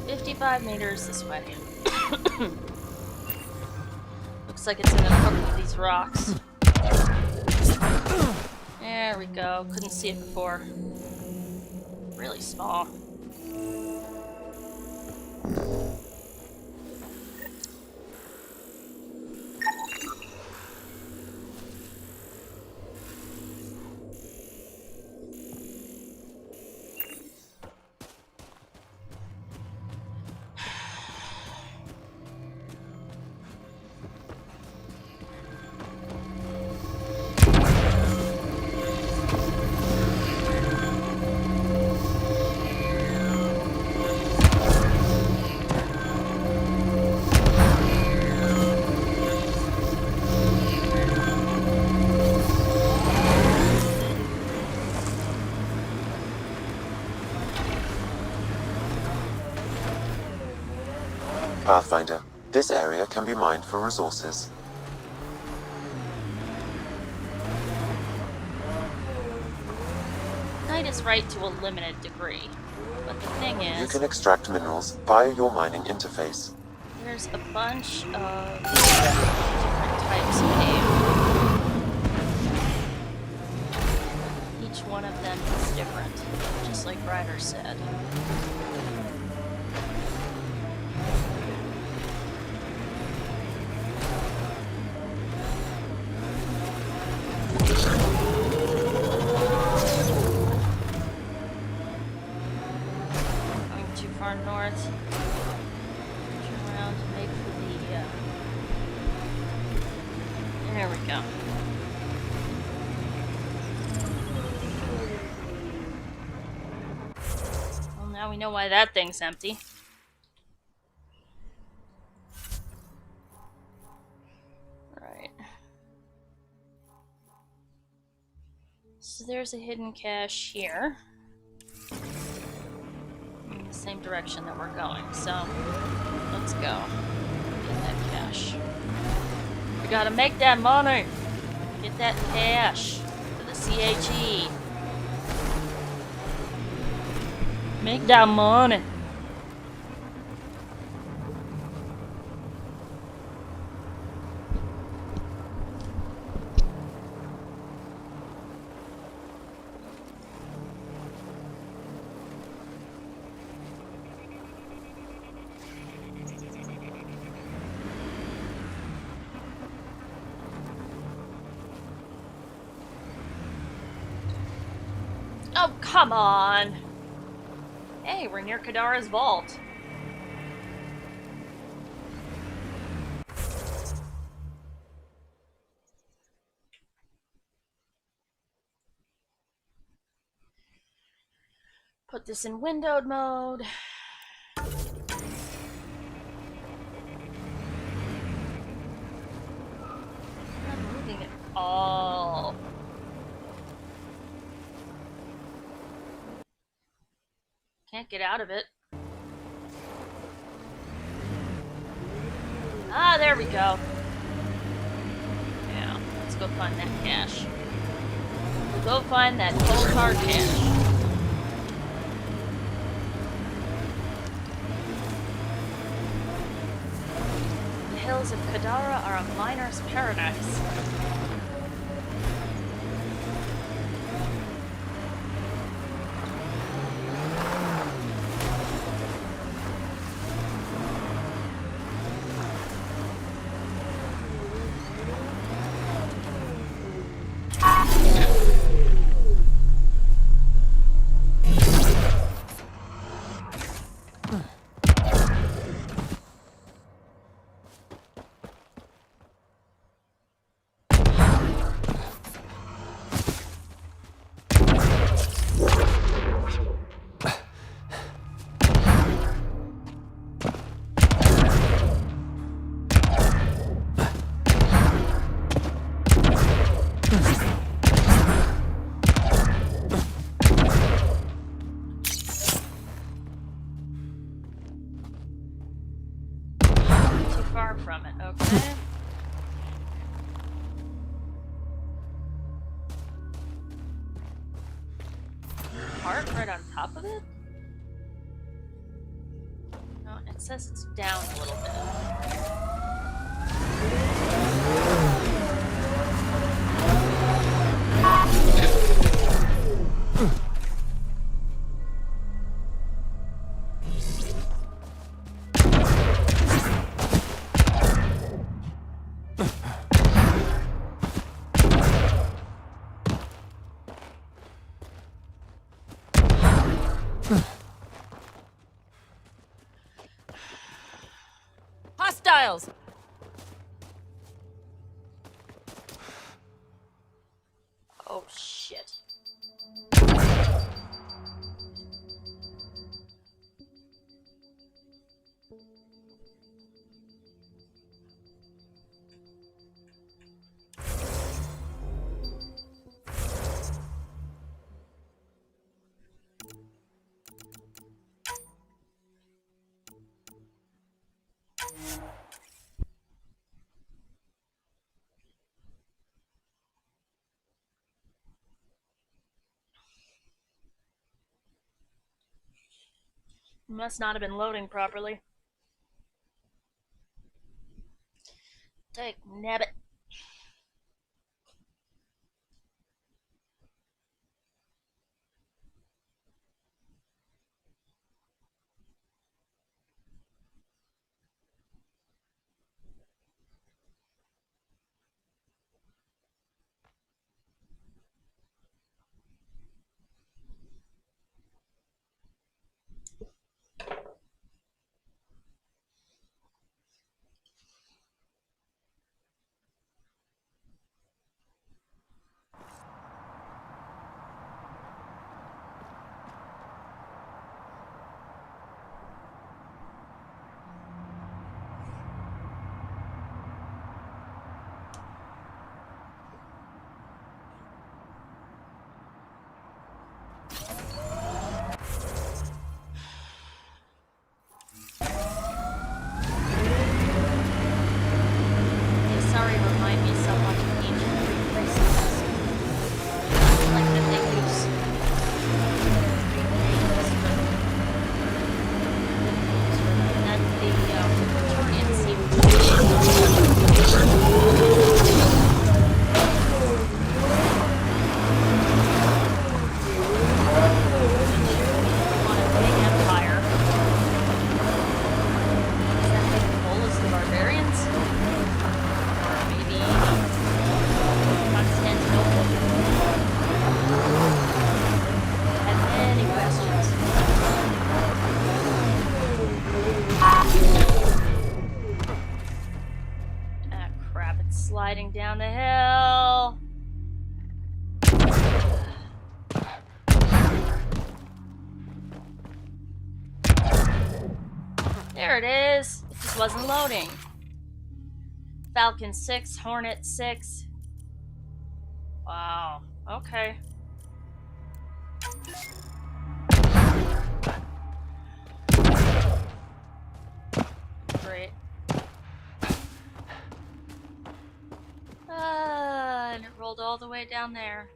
A: $55 this way. Looks like it's in a couple of these rocks. There we go. Couldn't see it before. Really small.
J: Pathfinder, This area can be mined for resources.
A: Night is right to a limited degree, but the thing
J: You
A: is,
J: can extract minerals via your mining interface.
A: there's a bunch of different types of air. Each one of them is different, just like Ryder said. Going too far north. Turn around to make for the, there we go. Well, now we know why that thing's empty. Right. So there's a hidden cache here. In the same direction that we're going, so let's go. Get that cache. We gotta make that money! Get that cash for the CHE. Make that money! Oh, come on! Hey, we're near Kadara's vault. Put this in windowed mode. Not moving at all. Can't get out of it. Ah, there we go. Yeah, let's go find that cache. We'll go find that coal tar cache. The hills of Kadara are a miner's paradise. From it, okay? Heart right on top of it? No, it says it's down a little bit.
M: Hostiles!
A: Oh shit. Must not have been loading properly. Take nabbit. Sliding down the hill. There it is. It just wasn't loading. Falcon 6, Hornet 6. Wow. Okay. Great. And it rolled all the way down there.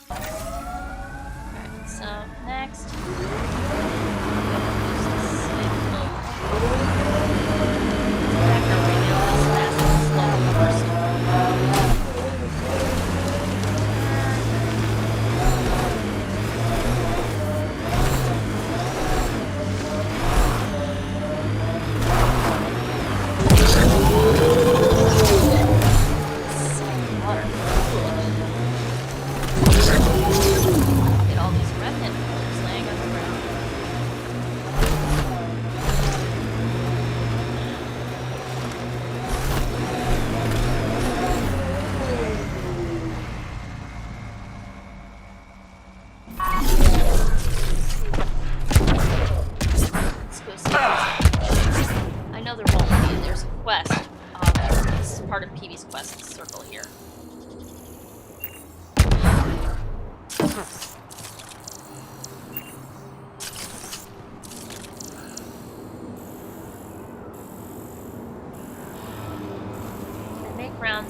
A: Alright, so next.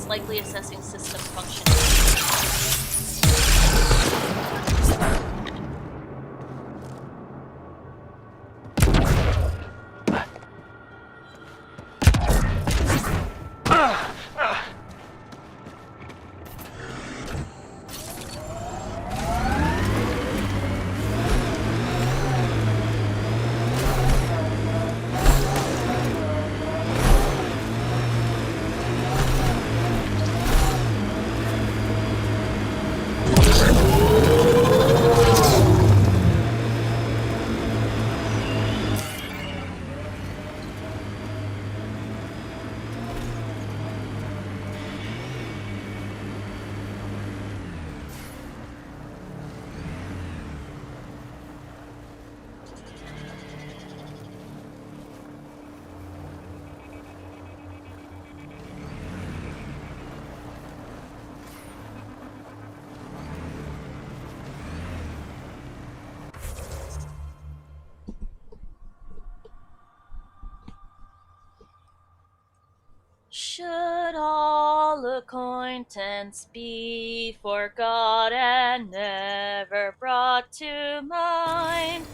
A: Likely assessing system functioning. Should all acquaintance be forgot and never brought to mind?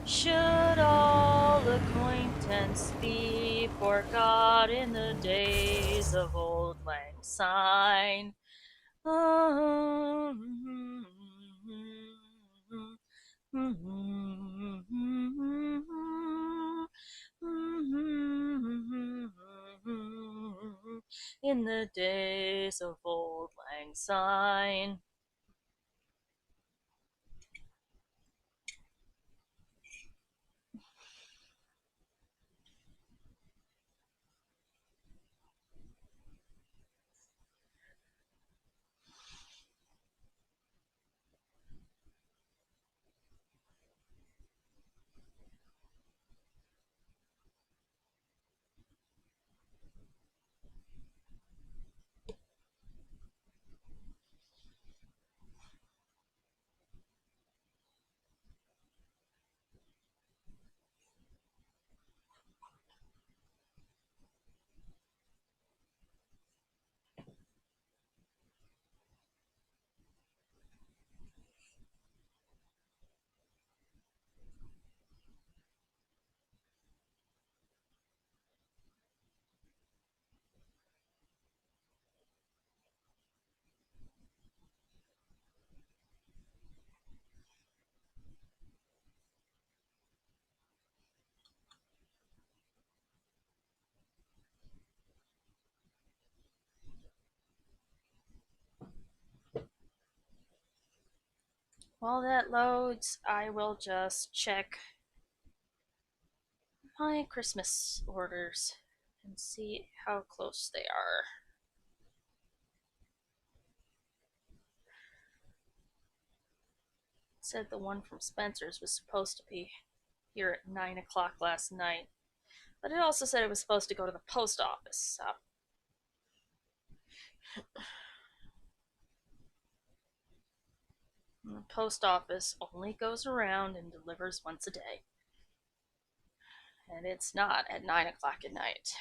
A: Should all acquaintance be forgot in the days of old lang syne? In the days of old lang syne. While that loads, I will just check my Christmas orders and see how close they are. It said the one from Spencer's was supposed to be here at 9 o'clock last night, but it also said it was supposed to go to the post office, so. And the post office only goes around and delivers once a day. And it's not at 9 o'clock at night.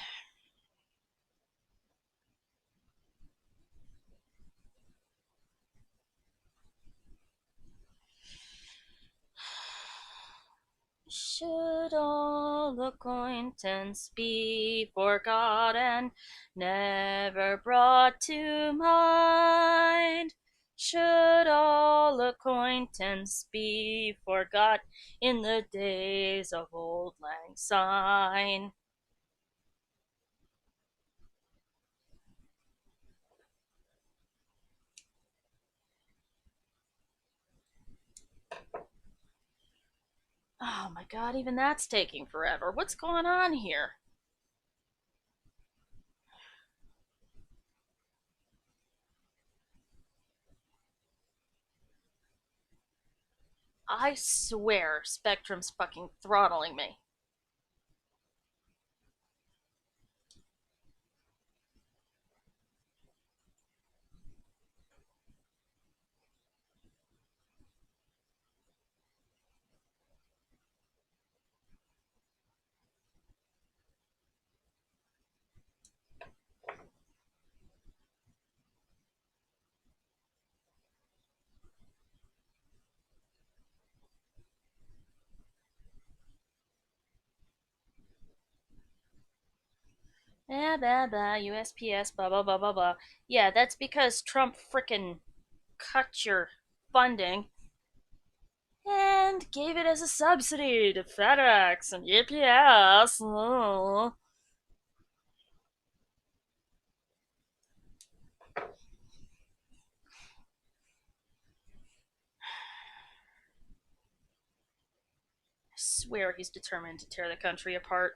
A: Should all acquaintance be forgot and never brought to mind? Should all acquaintance be forgot in the days of old lang syne? Oh my god, even that's taking forever. What's going on here? I swear Spectrum's fucking throttling me. Blah, blah, blah, USPS, blah, blah, blah, blah, blah. Yeah, that's because Trump frickin' cut your funding and gave it as a subsidy to FedEx and UPS. Oh. I swear he's determined to tear the country apart.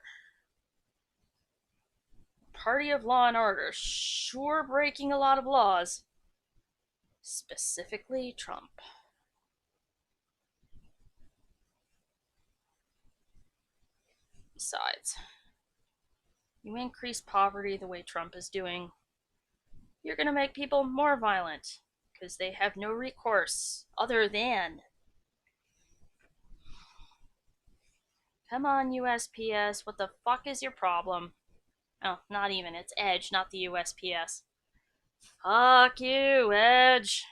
A: Party of Law and Order, sure breaking a lot of laws. Specifically Trump. Besides, you increase poverty the way Trump is doing, you're gonna make people more violent, because they have no recourse other than. Come on, USPS, what the fuck is your problem? Oh, not even. It's Edge, not the USPS. Fuck you, Edge.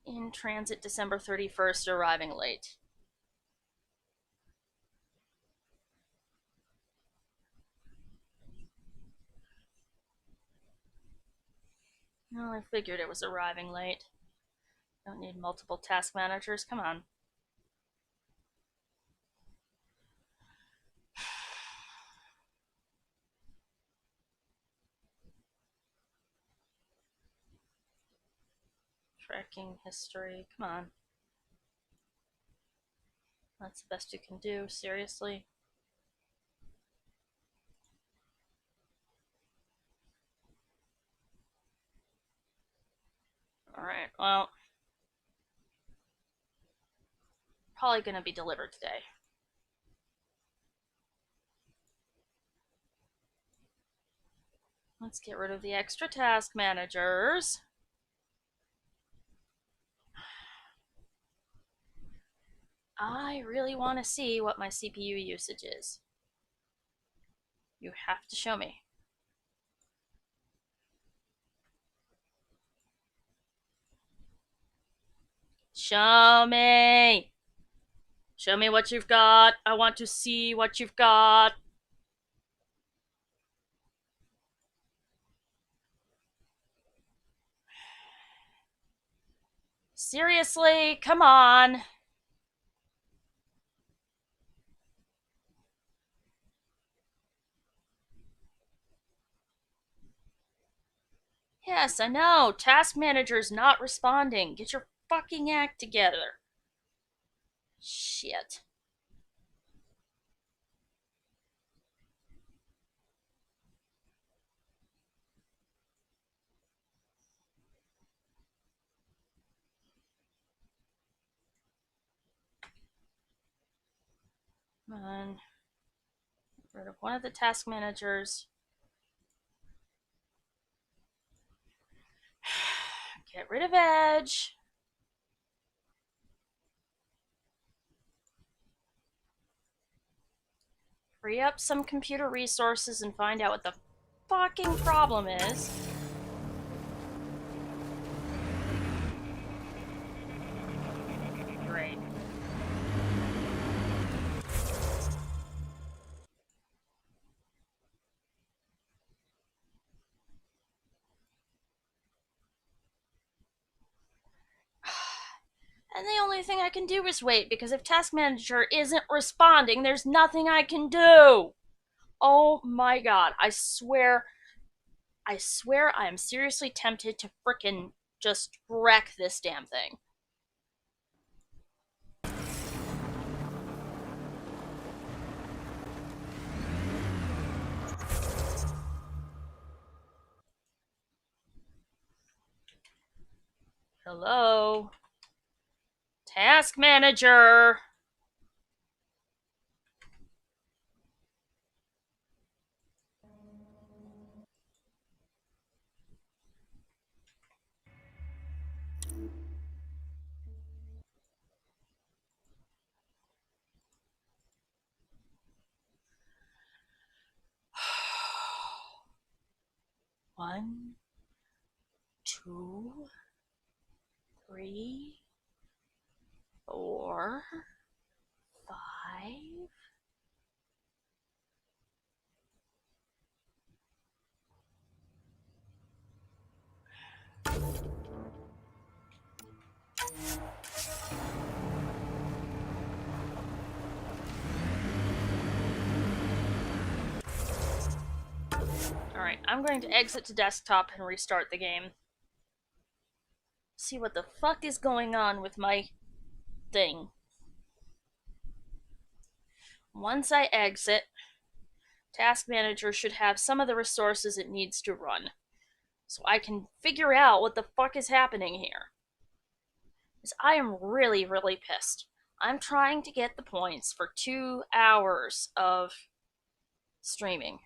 A: In transit December 31st, arriving late. Well, I figured it was arriving late. Don't need multiple task managers, come on. Tracking history, come on. That's the best you can do, seriously. Alright, well. Probably gonna be delivered today. Let's get rid of the extra task managers. I really want to see what my CPU usage is. You have to show me. Show me! Show me what you've got. I want to see what you've got. Seriously, come on. Yes, I know. Task manager's not responding. Get your fucking act together. Shit. Come on. Get rid of one of the task managers. Get rid of Edge. Free up some computer resources and find out what the fucking problem is. Great. And the only thing I can do is wait, because if Task Manager isn't responding, there's nothing I can do. Oh my god, I swear I am seriously tempted to frickin' just wreck this damn thing. Hello? Task Manager! One, two, three, four, five. Alright, I'm going to exit to desktop and restart the game. See what the fuck is going on with my thing. Once I exit, Task Manager should have some of the resources it needs to run. So I can figure out what the fuck is happening here. Because I am really, really pissed. I'm trying to get the points for 2 hours of streaming.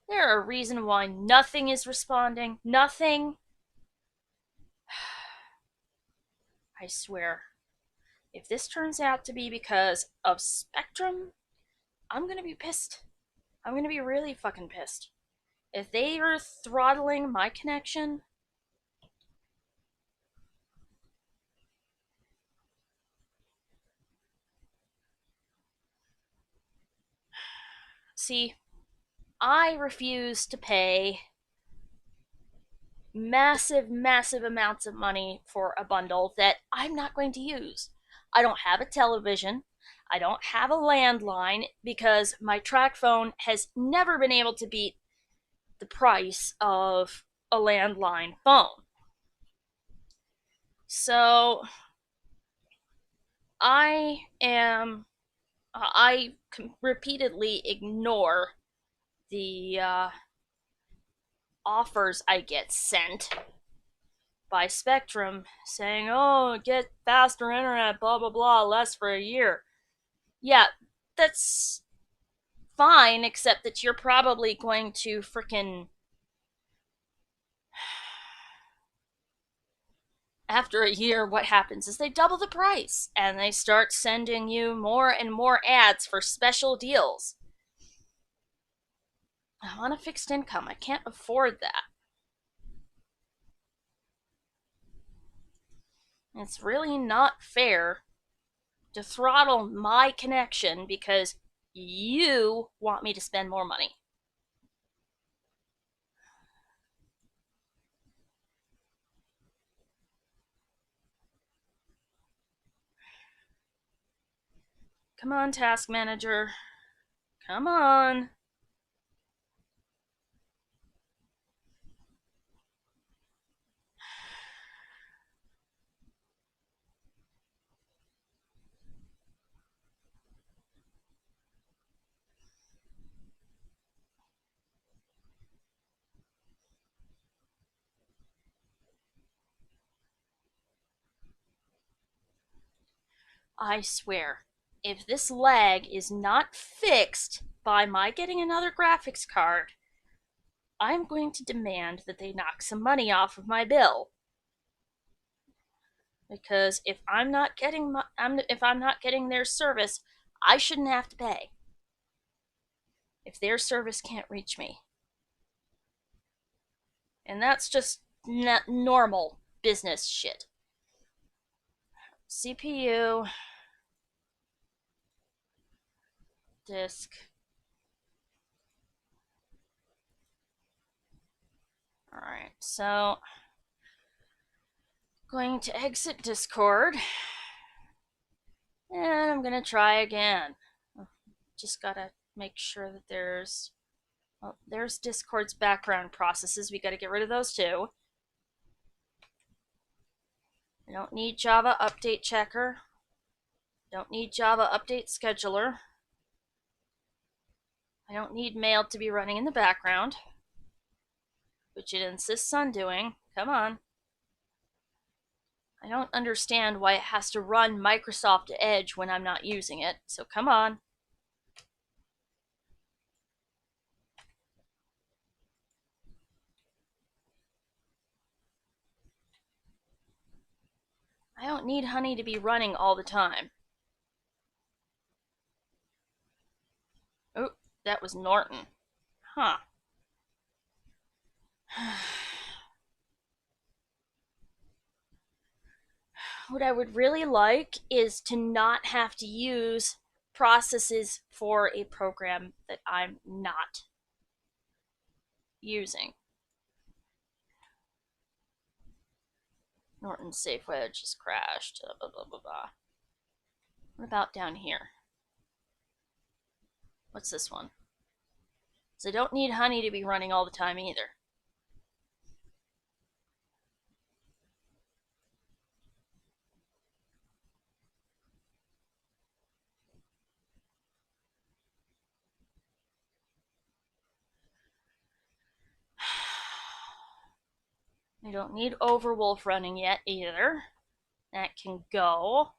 A: There a reason why nothing is responding? Nothing? I swear. If this turns out to be because of Spectrum, I'm gonna be pissed. I'm gonna be really fucking pissed. If they are throttling my connection, see, I refuse to pay massive amounts of money for a bundle that I'm not going to use. I don't have a television. I don't have a landline because my track phone has never been able to beat the price of a landline phone. So I repeatedly ignore the offers I get sent by Spectrum saying, oh, get faster internet, blah, blah, blah, less for a year. Yeah, that's fine, except that you're probably going to frickin' after a year, what happens is they double the price and they start sending you more and more ads for special deals. I'm on a fixed income. I can't afford that. It's really not fair to throttle my connection because you want me to spend more money. Come on, task manager. Come on. I swear, if this lag is not fixed by my getting another graphics card, I'm going to demand that they knock some money off of my bill. Because if I'm not getting their service, I shouldn't have to pay. If their service can't reach me. And that's just not normal business shit. CPU, disk. Alright, so going to exit Discord. And I'm gonna try again. Just gotta make sure that there's Discord's background processes. We gotta get rid of those too. I don't need Java update checker. Don't need Java update scheduler. I don't need mail to be running in the background, which it insists on doing. Come on. I don't understand why it has to run Microsoft Edge when I'm not using it, so come on. I don't need Honey to be running all the time. Oh, that was Norton. Huh. What I would really like is to not have to use processes for a program that I'm not using. Norton's safe wedge has crashed. Blah, blah, blah, blah. What about down here? What's this one? So I don't need Honey to be running all the time either. I don't need Overwolf running yet either. That can go.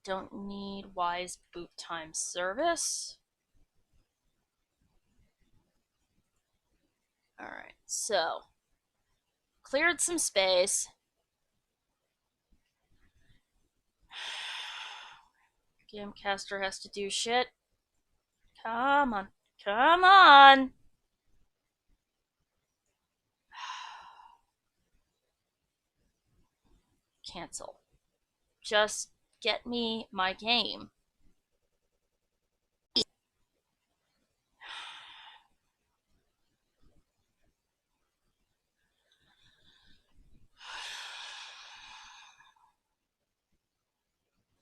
A: Don't need Wise boot time service. Alright, so cleared some space. Gamecaster has to do shit. Come on. Come on! Cancel. Just get me my game.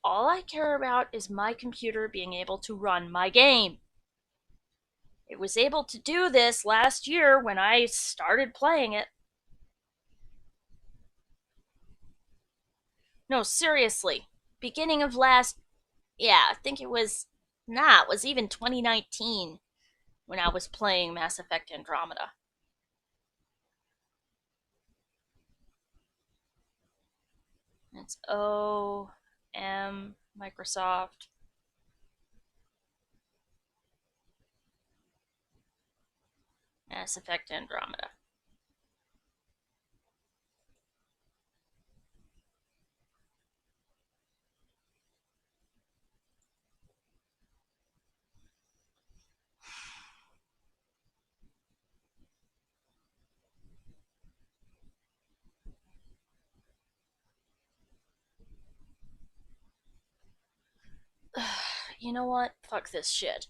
A: All I care about is my computer being able to run my game. It was able to do this last year when I started playing it. No, seriously. Beginning of last... Yeah, I think it was... Nah, it was even 2019 when I was playing Mass Effect Andromeda. It's OM Microsoft. Mass Effect Andromeda. You know what? Fuck this shit.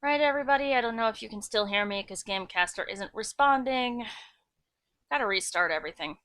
A: Right, everybody? I don't know if you can still hear me because Gamecaster isn't responding. Gotta restart everything.